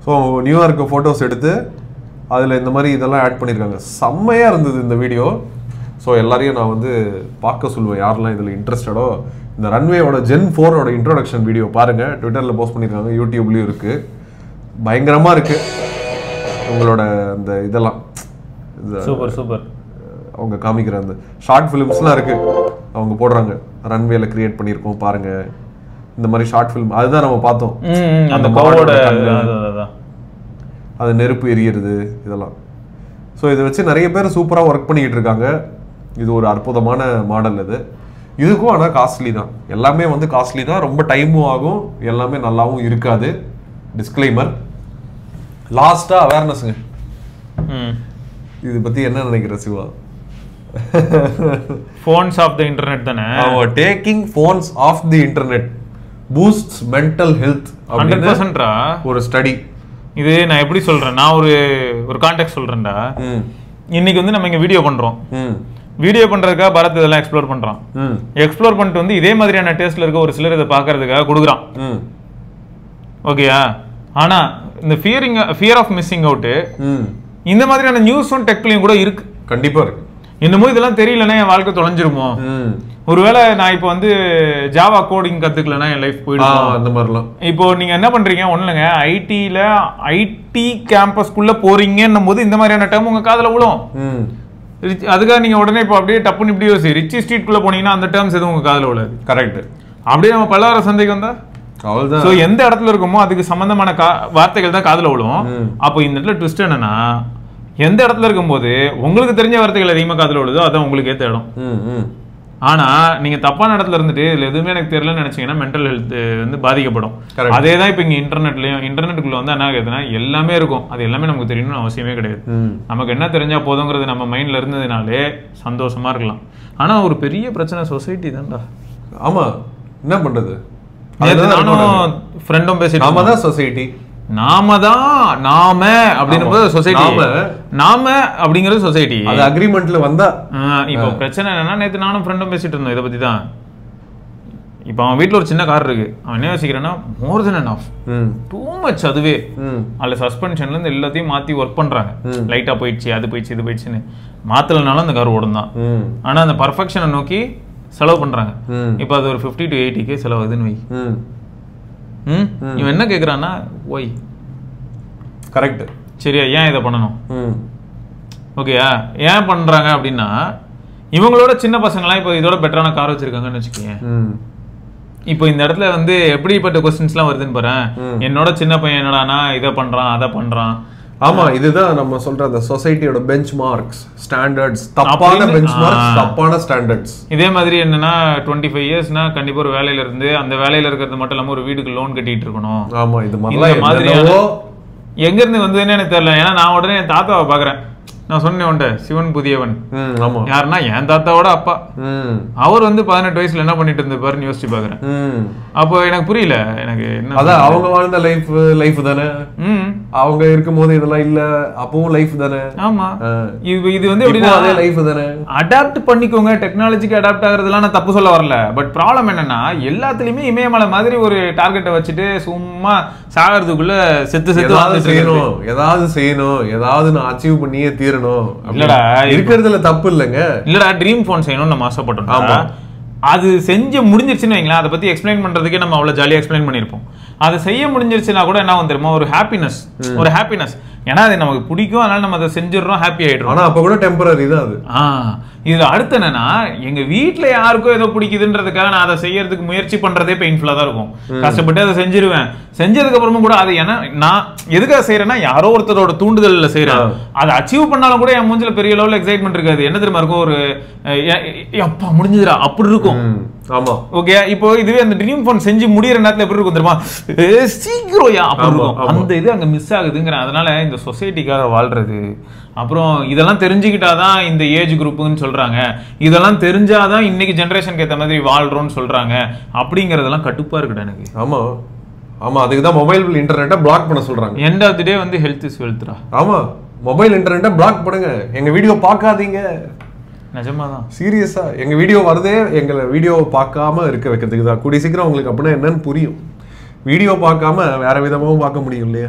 ஸோ நியூயார்க்கு ஃபோட்டோஸ் எடுத்து அதில் இந்த மாதிரி இதெல்லாம் ஆட் பண்ணியிருக்காங்க. செம்மையாக இருந்தது இந்த வீடியோ. ஸோ எல்லாரையும் நான் வந்து பார்க்க சொல்லுவேன், யாரெல்லாம் இதில் இன்ட்ரெஸ்டடோ. இந்த ரன்வேயோட Gen 4ஓட இன்ட்ரோடக்ஷன் வீடியோ பாருங்கள், ட்விட்டரில் போஸ்ட் பண்ணியிருக்காங்க, யூடியூப்லேயும் இருக்குது. பயங்கரமாக இருக்குது உங்களோட அந்த இதெல்லாம். Super super. அவங்க காமிக்கிற அந்த ஷார்ட் ஃபிலிம்ஸ்லாம் இருக்குது, அவங்க போடுறாங்க. ரன்வேல கிரியேட் பண்ணியிருக்கோம் பாருங்கள், இந்த மாதிரி ஷார்ட் ஃபிலிம். அதுதான் நம்ம பார்த்தோம், அந்த மாடோட அது நெருப்பு எரியிறது இதெல்லாம். ஸோ இதை வச்சு நிறைய பேர் சூப்பராக ஒர்க் பண்ணிக்கிட்டு இருக்காங்க. இது ஒரு அற்புதமான மாடல் இது. இதுக்கும் ஆனால் காஸ்ட்லி தான், எல்லாமே வந்து காஸ்ட்லி தான், ரொம்ப டைமும் ஆகும், எல்லாமே நல்லாவும் இருக்காது. டிஸ்க்ளைமர். லாஸ்ட்டாக அவேர்னஸ்ங்க, இது பற்றி என்ன நினைக்கிற Siva? phones of the internet தானே. taking phones off the internet boosts mental health 100%. ஒரு ஸ்டடி. இது நான் எப்படி சொல்றேன், நான் ஒரு கான்டெக்ட் சொல்றேன்டா. இன்னைக்கு வந்து நம்ம இங்க வீடியோ பண்றோம். வீடியோ பண்றதுக்காக பரத் இதெல்லாம் எக்ஸ்ப்ளோர் பண்றான். எக்ஸ்ப்ளோர் பண்ணிட்டு வந்து இதே மாதிரியான டேஸ்ட்ல இருக்க ஒரு சிலர் இதை பாக்குறதுக்காக கொடுக்குறான். ஓகேயா? ஆனா இந்த ஃபியர் ஆஃப் மிஸ்ஸிங் அவுட் இந்த மாதிரியான நியூஸும் டெக்லையும் கூட இருக்கு. கண்டிப்பா இருக்கு. இன்னமும் இதெல்லாம் தெரியலன்னா என் வாழ்க்கை தொலைஞ்சிருமோ. ஒருவேளை நான் இப்போ வந்து ஜாவா கோடிங் கத்துக்கலன்னா என் லைஃப் போயிடும். அந்த மாதிரிலாம் இப்போ நீங்க என்ன பண்றீங்க, ஒண்ணுங்க ஐடி கேம்பஸ்குள்ள போறீங்கன்னும் போது இந்த மாதிரியான டைம் உங்க காதுல விழும். அதுக்காக நீங்க உடனே இப்போ அப்படியே டப்புன்னு இப்படி யோசி, ரிச்சி ஸ்ட்ரீட்குள்ள போனீங்கன்னா அந்த டேர்ம்ஸ் எதுவும் உங்க காதுல விழாது. கரெக்ட். அப்படியே நம்ம பல்லார சந்தைக்கு வந்தா ஸோ எந்த இடத்துல இருக்குமோ அதுக்கு சம்பந்தமான வார்த்தைகள் தான் காதுல விழும். அப்போ இந்த இடத்துல ட்விஸ்ட் என்னன்னா, எந்த இடத்துல இருக்கும்போது உங்களுக்கு தெரிஞ்ச வார்த்தைகள் அதிகமாக காதுல விழுதோ அதான் உங்களுக்கு ஏற்ற இடம். ஆனா நீங்க தப்பான இடத்துல இருந்துட்டு இதுல எதுவுமே எனக்கு தெரியலன்னு நினைச்சீங்கன்னா மென்டல் ஹெல்த் வந்து பாதிக்கப்படும். அதே தான் இப்போ இங்க இன்டர்நெட்டுக்குள்ள வந்து என்ன கேட்குதுன்னா எல்லாமே இருக்கும், அது எல்லாமே நமக்கு தெரியணும்னு அவசியமே கிடையாது. நமக்கு என்ன தெரிஞ்சா போதுங்கிறது நம்ம மைண்ட்ல இருந்ததுனாலே சந்தோஷமா இருக்கலாம். ஆனா ஒரு பெரிய பிரச்சனை சொசைட்டி தான்டா. ஆமா, என்ன பண்றது? நானும் ஃப்ரெண்டும் பேசிட்டு நாம தான் சொசைட்டி, நாம அப்படின்னும் சொசைட்டி, நாம அப்படிங்கிறது சொசைட்டி. அது அக்ரிமெண்ட்ல வந்தா இப்போ பிரச்சனை என்னன்னா, நேற்று நானும் ஃப்ரெண்டும் பேசிட்டு இருந்தோம் இதை பத்தி தான். இப்போ அவன் வீட்டில் ஒரு சின்ன கார் இருக்கு, அவன் என்ன யோசிக்கிறான்னா மோர் தென் எனஃப், டூ மச். அதுவே அதில் சஸ்பென்ஷன்ல இருந்து எல்லாத்தையும் மாத்தி ஒர்க் பண்றாங்க. லைட்டா போயிடுச்சு, அது போயிடுச்சு, இது போயிடுச்சுன்னு மாத்தலனாலும் அந்த கார் ஓடும் தான். ஆனா அந்த பர்ஃபெக்ஷனை நோக்கி செலவு பண்றாங்க. இப்போ அது ஒரு 50 to 80K செலவாகுதுன்னு வை. இவன் என்ன கேக்குறான்னா ஒய், கரெக்ட், சரியா, ஏன் இதை பண்ணணும்? ஓகேயா? ஏன் பண்றாங்க அப்படின்னா, இவங்களோட சின்ன பசங்களாம் இப்போ இதோட பெட்டரான கார் வச்சிருக்காங்கன்னு வச்சுக்கோங்க. இப்போ இந்த இடத்துல வந்து எப்படிப்பட்ட கொஸ்டின்ஸ்லாம் வருதுன்னு பாரு. என்னோட சின்ன பையன் என்னடானா இதை பண்றான், அதை பண்றான். ஆமா, இதுதான் நம்ம சொல்ற அந்த சொசைட்டியோட பெஞ்ச் மார்க்ஸ், ஸ்டாண்டர்ட்ஸ், தப்பான பெஞ்ச் மார்க்ஸ், தப்பான ஸ்டாண்டர்ட்ஸ். இதே மாதிரி என்னன்னா 25 இயர்ஸ்னா கண்டிப்பா ஒரு வேலையில இருந்து அந்த வேலையில இருக்கிறது மட்டும் இல்லாம ஒரு வீட்டுக்கு லோன் கட்டிட்டு இருக்கணும். ஆமா, இது மாதிரி எங்க இருந்து வந்ததுன்னு எனக்கு தெரியல. ஏன்னா நான் உடனே என் தாத்தாவை பாக்குறேன், நான் சொன்னேன் உண்ட சிவன் புதியவன் யாருன்னா என் தாத்தாவோட அப்பா. அவர் வந்து 18 வயசுல என்ன பண்ணிட்டு இருந்திருப்பாருன்னு யோசிச்சு பாக்குறேன். அப்போ எனக்கு புரியல, எனக்கு என்ன அதான் அவங்க வாழ்ந்த லைஃப் தானே, அவங்க இருக்கும் போது இதெல்லாம் இல்ல, அப்பவும் லைஃப் தானே. ஆமா, இது வந்து எப்படின்னா அதே லைஃப் தானே. அடாப்ட் பண்ணிக்கோங்க, டெக்னாலஜிக்கு அடாப்ட் ஆகுறதுலாம் நான் தப்பு சொல்ல வரல. பட் ப்ராப்ளம் என்னன்னா எல்லாத்துலயுமே இமயமலை மாதிரி ஒரு டார்கெட்டை வச்சுட்டு சும்மா சாகிறதுக்குள்ள செத்து செய்யணும், ஏதாவது நான் அச்சீவ் பண்ணியே தீரணும். இல்லடா, இருக்கிறதுல தப்பு இல்லைங்க. இல்லடா, ட்ரீம் போன் செய்யணும்னு நம்ம ஆசைப்பட்டோம். அது செஞ்சு முடிஞ்சிருச்சுன்னு வைங்களேன், அதை பத்தி எக்ஸ்பிளைன் பண்றதுக்கே நம்ம அவ்வளவு ஜாலியா எக்ஸ்பிளைன் பண்ணிருப்போம். அதை செய்ய முடிஞ்சிருச்சுன்னா கூட என்ன வந்து தெரியுமா, ஒரு ஹாப்பினஸ். ஏன்னா அது நமக்கு பிடிக்கும், அதனால நம்ம அதை செஞ்சிடறோம், ஹாப்பி ஆயிடுறோம். ஆனா அப்ப கூட டெம்பரரி தான் அது. இதுல அடுத்து என்னன்னா, எங்க வீட்டுல யாருக்கும் ஏதோ பிடிக்குதுன்றதுக்காக நான் அதை செய்யறதுக்கு முயற்சி பண்றதே பெயின்ஃபுல்லா தான் இருக்கும். கஷ்டப்பட்டு அதை செஞ்சிருவேன். செஞ்சதுக்கு அப்புறமும் கூட அது ஏன்னா நான் எதுக்காக செய்யறேன்னா யாரோ ஒருத்தரோட தூண்டுதல்ல செய்யறேன். அதை அச்சீவ் பண்ணாலும் கூட என் மூஞ்சில பெரிய லெவல்ல எக்ஸைட்மெண்ட் இருக்காது. என்ன தெரியுமா இருக்கும், ஒரு அப்பா முடிஞ்சுதுடா அப்படி இருக்கும். ஆமா, ஓகே. இப்போ இதுவே அந்த ட்ரீம் போன் செஞ்சு முடியற நேரத்துல எப்படி இருக்கும் தெரியுமா, சீக்கிரம் அப்படி இருக்கும். அந்த இது அங்க மிஸ் ஆகுதுங்கிற. அதனால இந்த சொசைட்டிக்காக வாழ்றது, அப்புறம் இதெல்லாம் தெரிஞ்சுக்கிட்டாதான் இந்த ஏஜ் குரூப்புன்னு சொல்றாங்க, இதெல்லாம் தெரிஞ்சாதான் இன்னைக்கு ஜெனரேஷனுக்கு ஏற்ற மாதிரி வாழ்றோம்னு சொல்றாங்க, அப்படிங்கறதெல்லாம் கட்டுப்பா இருக்குடா எனக்கு. ஆமா ஆமா, அதுக்கு தான் மொபைல் இன்டர்நெட்டை பிளாக் பண்ண சொல்றாங்க. எண்ட் ஆஃப் தி டே வந்து ஹெல்த் இஸ் வெல்த்ரா. ஆமா, மொபைல் இன்டர்நெட்டை பிளாக் பண்ணுங்க, எங்க வீடியோ பார்க்காதீங்க. நிஜமாதான், சீரியஸா எங்க வீடியோ வருதே எங்களை வீடியோ பார்க்காம இருக்க வைக்கிறதுக்கு தான். கூடிய சீக்கிரம் உங்களுக்கு அப்படின்னா என்னன்னு புரியும். வீடியோ பார்க்காம வேற விதமாவும் பார்க்க முடியும் இல்லையா?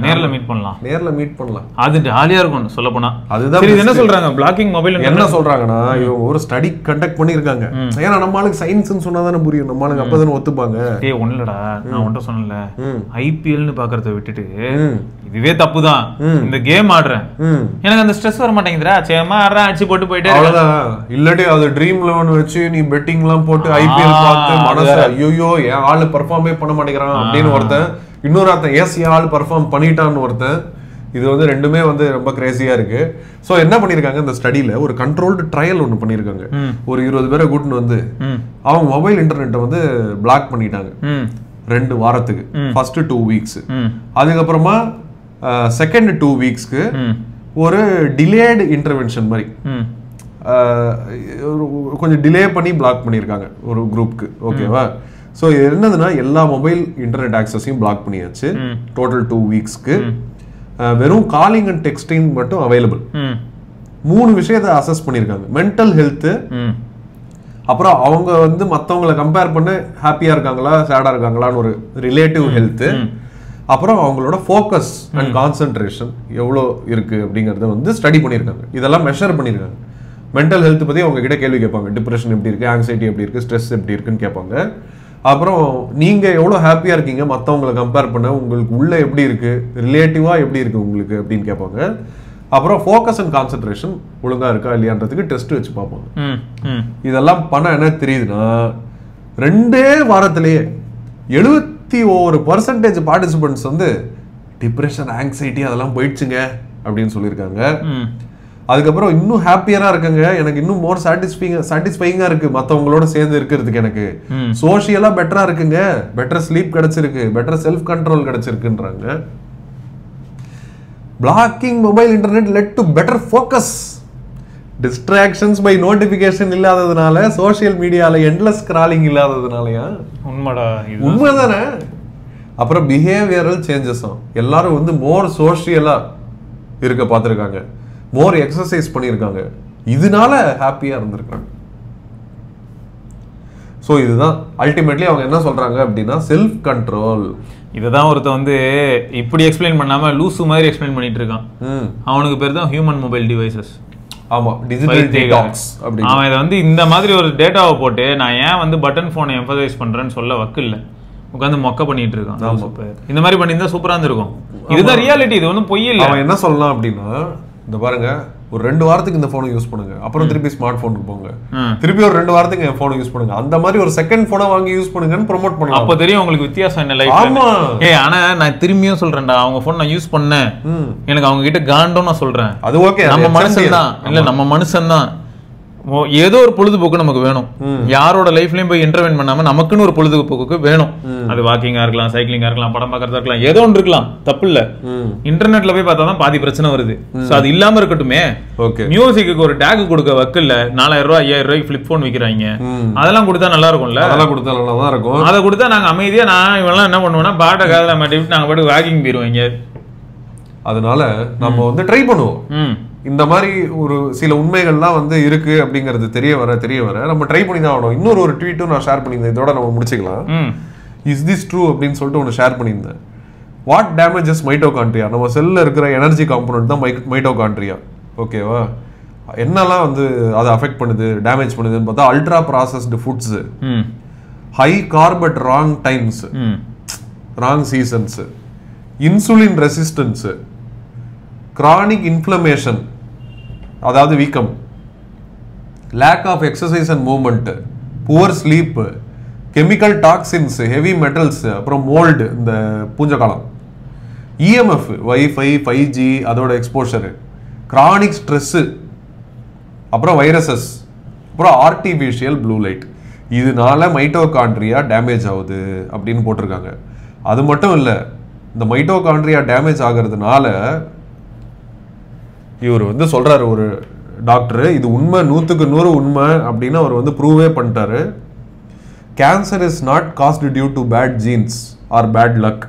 நேர்ல மீட் பண்ணலாம். அது ஜாலியா இருக்கும் சொல்ல போனா. அதுதான் என்ன சொல்றாங்க, பிளாக்கிங் மொபைல் என்ன சொல்றாங்கன்னா, இவங்க ஒரு ஸ்டடி கண்டக்ட் பண்ணிருக்காங்க. ஏன்னா நம்மளுக்கு சயின்ஸ்னு சொன்னாதானே புரியும், நம்மளுக்கு அப்பதானே ஒத்துப்பாங்க. ஒண்ணுலடா, நான் ஒன்றும் சொன்னல, ஐபிஎல்னு பாக்குறத விட்டுட்டு இதுவே தப்புதான், இந்த கேம் ஆடுறேன் எனக்கு அந்த ஸ்ட்ரெஸ் வர மாட்டேங்குதுடா, சேமா ஆடுறேன், அடிச்சு போட்டு போயிட்டே. அவ்வளவுதான். இல்லாட்டி அது ட்ரீம் லெவன் வச்சு நீ பெட்டிங் எல்லாம் போட்டு ஐபிஎல் பார்த்து மனசு ஐயோ என் ஆளு பெர்ஃபார்மே பண்ண மாட்டேங்கிறான் அப்படின்னு ஒருத்தன், இன்னொரு ஒருத்தன் எஸ் என் ஆளு பெர்ஃபார்ம் பண்ணிட்டான்னு ஒருத்தன். இது வந்து ரெண்டுமே வந்து ரொம்ப கிரேசியா இருக்கு. சோ என்ன பண்ணிருக்காங்க, இந்த ஸ்டடியில ஒரு கண்ட்ரோல்டு ட்ரையல் ஒண்ணு பண்ணிருக்காங்க. ஒரு 20 பேரை கூட்டின்னு வந்து அவங்க மொபைல் இன்டர்நெட்டை வந்து பிளாக் பண்ணிட்டாங்க 2 வாரத்துக்கு. ஃபர்ஸ்ட் 2 வீக்ஸ், அதுக்கப்புறமா செகண்ட் 2 வீக்ஸ்க்கு ஒரு டிலேடு இன்டர்வென்ஷன் மாதிரி கொஞ்சம் டிலே பண்ணி பிளாக் பண்ணியிருக்காங்க ஒரு குரூப்க்கு. ஓகேவா? ஸோ என்னதுன்னா எல்லா மொபைல் இன்டர்நெட் ஆக்சஸையும் பிளாக் பண்ணியாச்சு. டோட்டல் 2 வீக்ஸ்க்கு வெறும் காலிங் அண்ட் டெக்ஸ்டிங் மட்டும் அவைலபிள். 3 விஷயத்தை அசஸ் பண்ணியிருக்காங்க. மென்டல் ஹெல்த், அப்புறம் அவங்க வந்து மற்றவங்களை கம்பேர் பண்ண ஹாப்பியா இருக்காங்களா சேடா இருக்காங்களான்னு ஒரு ரிலேட்டிவ் ஹெல்த், அப்புறம் அவங்களோட ஃபோக்கஸ் அண்ட் கான்சென்ட்ரேஷன் எவ்வளோ இருக்கு அப்படிங்கறத வந்து ஸ்டடி பண்ணியிருக்காங்க. இதெல்லாம் மெஷர் பண்ணியிருக்காங்க. மென்டல் ஹெல்த் பத்தி அவங்க கிட்ட கேள்வி கேட்பாங்க. டிப்ரெஷன் எப்படி இருக்கு, ஆங்ஸைட்டி எப்படி இருக்கு, ஸ்ட்ரெஸ் எப்படி இருக்குன்னு கேட்பாங்க. அப்புறம் நீங்க எவ்வளோ ஹாப்பியா இருக்கீங்க மற்றவங்களை கம்பேர் பண்ண, உங்களுக்கு உள்ள எப்படி இருக்கு, ரிலேட்டிவா எப்படி இருக்கு உங்களுக்கு அப்படின்னு கேட்பாங்க. அப்புறம் ஃபோக்கஸ் அண்ட் கான்சென்ட்ரேஷன் ஒழுங்கா இருக்கா இல்லையான்றதுக்கு டெஸ்ட் வச்சு பார்ப்பாங்க. இதெல்லாம் பண்ண என்ன தெரியுதுன்னா, 2 வாரத்திலேயே 71% பார்ட்டிசிபென்ட்ஸ் வந்து டிப்ரெஷன் ஆங்ஸைட்டி அதெல்லாம் போயிடுச்சுங்க அப்படின்னு சொல்லியிருக்காங்க. அதுக்கப்புறம் இன்னும் ஹாப்பியரா இருக்குங்க, எனக்கு இன்னும் மோர் சாட்டிஸ்ஃபைங்கா இருக்கு மற்றவங்களோட சேர்ந்து இருக்கிறதுக்கு, எனக்கு சோஷியலா பெட்டரா இருக்குங்க, பெட்டர் ஸ்லீப் கிடைச்சிருக்கு, பெட்டர் செல்ஃப் கண்ட்ரோல் கிடைச்சிருக்குன்றாங்க. Blocking mobile internet led to better focus, distractions by notification இல்லாததுனால, சோஷியல் மீடியால எண்ட்லெஸ் ஸ்க்ராலிங் இல்லாததுனாலயா? உண்மைதானே. அப்புறம் பிஹேவியரல் சேஞ்சஸ், எல்லாரும் வந்து மோர் சோஷியலா இருக்க பார்த்துருக்காங்க, மோர் எக்ஸசைஸ் பண்ணியிருக்காங்க, இதனால ஹாப்பியா இருந்திருக்காங்க. ஸோ இதுதான் அல்டிமேட்லி அவங்க என்ன சொல்றாங்க அப்படின்னா செல்ஃப் கண்ட்ரோல். இதுதான் ஒருத்த வந்து இப்படி எக்ஸ்பிளைன் பண்ணாம லூசு மாதிரி எக்ஸ்பிளைன் பண்ணிட்டு இருக்கான். அவனுக்கு பேர் தான் ஹியூமன் மொபைல் டிவைசஸ். ஆமா, டிஜிட்டல் டீடாக்ஸ் அப்படி. அவன் இதை வந்து இந்த மாதிரி ஒரு டேட்டாவை போட்டு நான் ஏன் வந்து பட்டன் போனை எம்பசைஸ் பண்றேன்னு சொல்ல வக்கில்ல, உட்காந்து மொக்க பண்ணிட்டு இருக்கான். இந்த மாதிரி பண்ணியிருந்தா சூப்பரா இருந்திருக்கும். இதுதான் ரியாலிட்டி, இது ஒன்றும் பொய் இல்லை. அவன் என்ன சொல்லலாம் அப்படின்னா, இந்த பாருங்க ஒரு 2 வாரத்துக்கு இந்த போனை யூஸ் பண்ணுங்க, அப்புறம் திருப்பி ஸ்மார்ட் போனுக்கு போங்க, திருப்பி ஒரு 2 வாரத்துக்கு என் போனை யூஸ் பண்ணுங்க, அந்த மாதிரி ஒரு செகண்ட் போனை வாங்கி யூஸ் பண்ணுங்கன்னு ப்ரோமோட் பண்ணலாம். அப்ப தெரியும் உங்களுக்கு வித்தியாசம் என்ன லைஃப்ல. ஆமா. ஆனா நான் திரும்பியும் சொல்றேன்டா, அவங்க போன் நான் யூஸ் பண்ணேன், எனக்கு அவங்க கிட்ட காண்டோம் நான் சொல்றேன். அது ஓகே, நம்ம மனுஷன் தான் இல்ல, நம்ம மனுஷன் தான். ஏதோ ஒரு பொழுதுபோக்கு நமக்கு வேணும். யாரோட லைஃப்லயும் போய் இன்டர்வென்ட் பண்ணாம நமக்குன்னு ஒரு பொழுதுபோக்கு வேணும். அது வாக்கிங்கா இருக்கலாம், சைக்கிளிங்கா இருக்கலாம், படம் பார்க்கறதா இருக்கலாம், ஏதோ ஒன்று இருக்கலாம், தப்பு இல்ல. இன்டர்நெட்ல போய் பார்த்தா தான் பாதி பிரச்சனை வருது. அது இல்லாம இருக்கட்டுமே. மியூசிக்கு ஒரு டேக் கொடுக்க வக்கல்ல 4000 ரூபாய் 5000 ரூபாய்க்கு பிளிப் போன் விக்கிறாங்க. அதெல்லாம் கொடுத்தா நல்லா இருக்கும்ல. அதெல்லாம் கொடுத்தா நல்லா தான் இருக்கும். அதை கொடுத்தா நாங்க அமைதியா நான் இவெல்லாம் என்ன பண்ணுவோம்னா பாட்டை காதல மாட்டிவிட்டு நாங்க பாட்டு வாக்கிங் போயிருவோங்க. அதனால நம்ம வந்து ட்ரை பண்ணுவோம். இந்த மாதிரி ஒரு சில உண்மைகள்லாம் வந்து இருக்கு அப்படிங்கிறது தெரிய வர நம்ம ட்ரை பண்ணி தான் ஆகணும். இன்னொரு ஒரு ட்வீட்டும் நான் ஷேர் பண்ணியிருந்தேன், இதோட நம்ம முடிச்சுக்கலாம். இஸ் திஸ் ட்ரூ அப்படின்னு சொல்லிட்டு ஒன்று ஷேர் பண்ணியிருந்தேன். What damages mitochondria? நம்ம செல்லில் இருக்கிற எனர்ஜி காம்பனன்ட் தான் மைட்டோகாண்ட்ரியா. ஓகேவா? என்னெல்லாம் வந்து அதை அஃபெக்ட் பண்ணுது, டேமேஜ் பண்ணுதுன்னு பார்த்தா ultra processed foods, high Corbett wrong times, wrong seasons, insulin resistance, chronic inflammation அதாவது வீக்கம், lack of exercise and movement, poor sleep, chemical toxins, heavy metals, அப்புறம் மோல்டு, இந்த பூஞ்சக்காலம், இஎம்எஃப், வைஃபை, 5G அதோட எக்ஸ்போஷரு, கிரானிக் ஸ்ட்ரெஸ்ஸு, அப்புறம் வைரஸஸ், அப்புறம் ஆர்டிஃபிஷியல் ப்ளூ லைட். இதனால மைட்டோகாண்ட்ரியா டேமேஜ் ஆகுது அப்படின்னு போட்டிருக்காங்க. அது மட்டும் இல்லை, இந்த மைட்டோகாண்ட்ரியா டேமேஜ் ஆகிறதுனால இவர் வந்து சொல்றாரு, ஒரு டாக்டர், இது உண்மை, 100க்கு 100 உண்மை அப்படின்னு அவர் வந்து ப்ரூவே பண்ணிட்டாரு. Cancer is not caused due to bad genes or bad luck,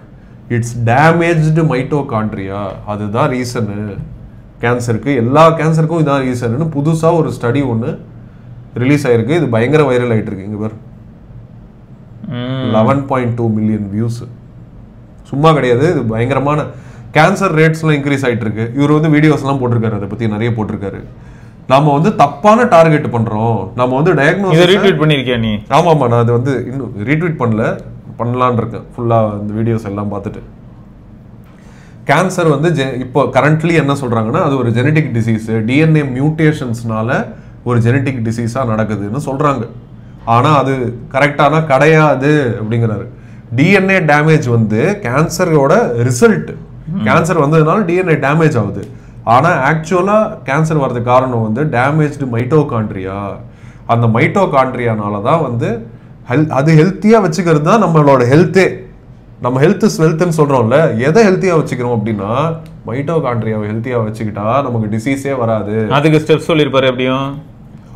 it's damaged mitochondria. அதுதான் ரீசனு கேன்சருக்கு. எல்லா கேன்சருக்கும் இதான் ரீசன்னு புதுசாக ஒரு ஸ்டடி ஒன்று ரிலீஸ் ஆயிருக்கு. இது பயங்கர வைரல் ஆகிட்டு இருக்கு. இங்கே பேர் 11.2 மில்லியன் வியூஸ். சும்மா கிடையாது, இது பயங்கரமான கேன்சர் ரேட்ஸ்லாம் இன்க்ரீஸ் ஆகிட்டு இருக்கு. இவர் வந்து வீடியோஸ்லாம் போட்டிருக்காரு, அதை பற்றி நிறைய போட்டிருக்காரு. நம்ம வந்து தப்பான டார்கெட் பண்ணுறோம். நம்ம வந்து டயக்னோசிஸ் ரீட்வீட் பண்ணியிருக்கியா நீ? ஆமாம்மா, நான் அது வந்து இன்னும் ரீட்வீட் பண்ணலான் இருக்கேன் ஃபுல்லாக இந்த வீடியோஸ் எல்லாம் பார்த்துட்டு. கேன்சர் வந்து இப்போ கரண்ட்லி என்ன சொல்கிறாங்கன்னா அது ஒரு ஜெனட்டிக் டிசீஸு, டிஎன்ஏ மியூட்டேஷன்ஸ்னால ஒரு ஜெனட்டிக் டிசீஸாக நடக்குதுன்னு சொல்கிறாங்க. ஆனால் அது கரெக்டான கிடையாது அப்படிங்கிறாரு. டிஎன்ஏ டேமேஜ் வந்து கேன்சரோட ரிசல்ட். கேன்சர் வந்ததுனால டிஎன்ஏ டேமேஜ் ஆகுது. ஆனால் ஆக்சுவலாக கேன்சர் வர்றதுக்கு காரணம் வந்து டேமேஜ்டு மைட்டோகாண்ட்ரியா. அந்த மைட்டோகாண்ட்ரியானால தான் வந்து அது ஹெல்த்தியாக வச்சுக்கிறது தான் நம்மளோட ஹெல்த்தே. நம்ம ஹெல்த் இஸ் வெல்த்னு சொல்கிறோம்ல, எதை ஹெல்த்தியாக வச்சுக்கிறோம் அப்படின்னா மைட்டோகாண்ட்ரியாவை ஹெல்த்தியாக வச்சுக்கிட்டா நமக்கு டிசீஸே வராது. அதுக்கு ஸ்டெப்ஸ் சொல்லியிருப்பாரு. எப்படியும்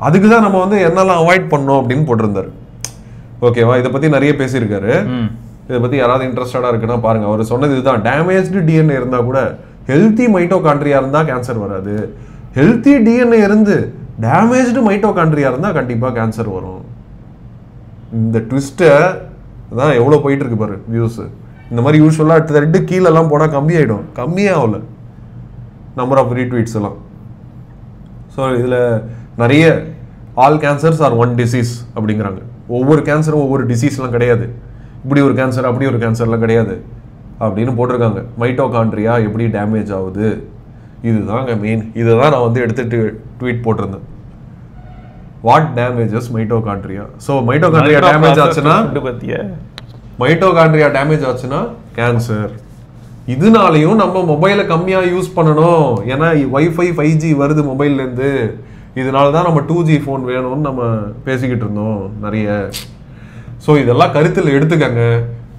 அதுக்கு தான் நம்ம வந்து என்னெல்லாம் அவாய்ட் பண்ணோம் அப்படின்னு போட்டிருந்தாரு. ஓகேவா? இதை பற்றி நிறைய பேசியிருக்காரு. இதை பற்றி யாராவது இன்ட்ரெஸ்டடாக இருக்குன்னா பாருங்க. அவர் சொன்னது இதுதான், டேமேஜ்டு டிஎன்ஏ இருந்தால் கூட ஹெல்த்தி மைட்டோகாண்ட்ரியா இருந்தால் கேன்சர் வராது. ஹெல்த்தி டிஎன்ஏ இருந்து டேமேஜ்டு மைட்டோகாண்ட்ரியா இருந்தால் கண்டிப்பாக கேன்சர் வரும். இந்த ட்விஸ்ட்டை தான் எவ்வளோ போயிட்டு இருக்கு பாரு வியூஸ். இந்த மாதிரி யூஸ்வலாக த்ரெட்டு கீழெல்லாம் போனால் கம்மியாயிடும். கம்மியாகல நம்பர் ஆஃப் ரீட்வீட்ஸ் எல்லாம். ஸோ இதில் நிறைய all cancers are one disease அப்படிங்கிறாங்க. ஒவ்வொரு கேன்சரும் ஒவ்வொரு டிசீஸ்லாம் கிடையாது. இப்படி ஒரு கேன்சர் அப்படி ஒரு கேன்சர்லாம் கிடையாது அப்படின்னு போட்டிருக்காங்க. மைட்டோகாண்ட்ரியா எப்படி டேமேஜ் ஆகுது இதுதாங்க மெயின். இதை தான் நான் வந்து எடுத்துட்டு ட்வீட் போட்டிருந்தேன். What damages mitochondria? So mitochondria damage ஆச்சுன்னா கேன்சர். இதனாலையும் நம்ம மொபைலை கம்மியாக யூஸ் பண்ணணும். ஏன்னா வைஃபை 5G வருது மொபைல்லேருந்து. இதனால தான் நம்ம 2G ஃபோன் வேணும்னு நம்ம பேசிக்கிட்டு இருந்தோம் நிறைய. ஸோ இதெல்லாம் கருத்தில் எடுத்துக்கங்க.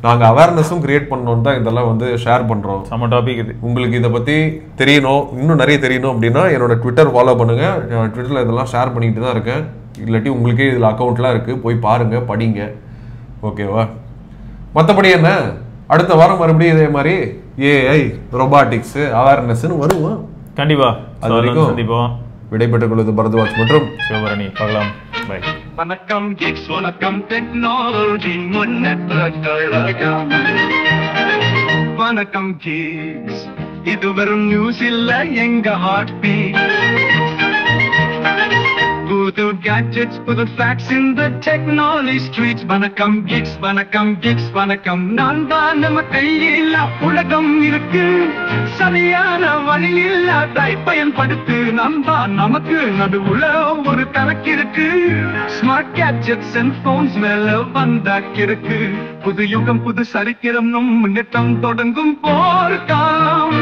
நாங்கள் அவேர்னஸும் கிரியேட் பண்ணோன்னு தான் இதெல்லாம் வந்து ஷேர் பண்ணுறோம். நம்ம டாபிக் இது. உங்களுக்கு இதை பற்றி தெரியணும், இன்னும் நிறைய தெரியணும் அப்படின்னா என்னோட ட்விட்டர் ஃபாலோ பண்ணுங்கள். ட்விட்டரில் இதெல்லாம் ஷேர் பண்ணிக்கிட்டு தான் இருக்கேன். இல்லாட்டி உங்களுக்கே இதில் அக்கௌண்ட்லாம் இருக்குது, போய் பாருங்கள், படிங்க. ஓகேவா? மற்றபடி என்ன, அடுத்த வாரம் மறுபடியும் இதே மாதிரி ஏஐ, ரொபாட்டிக்ஸு, அவேர்னஸ்ன்னு வருவோம். கண்டிப்பாக. அது வரைக்கும் சந்திப்போம். விடைபெற்றுக் கொள்வது பரத்வாஜ் மற்றும் சிவபரணி. பார்க்கலாம். பை. வணக்கம் கிட்ஸ், வணக்கம் டெக்னாலஜி முன்னேற்றங்கள். வணக்கம் கிட்ஸ், இது வெறும் நியூஸ் இல்ல, எங்க ஹார்ட் பீட். புது gadgets, புது facts in the technology streets. வணக்கம் கிட்ஸ், வணக்கம் கிட்ஸ், வணக்கம். நான் தான் நம்ம கையில் உலகம் இருக்கு. சரியான வழியில் அதை பயன்படுத்து. நாம் தான் நமக்கு நடுவுல ஒரு கணக்கு இருக்கு. ஸ்மார்ட் கேட்ஜெட்ஸ் அண்ட் போன்ஸ் மேல வந்தாக்கிருக்கு. புது யுகம், புது சரித்திரம், முன்னேற்றம் தொடங்கும் போர்க்காலம்.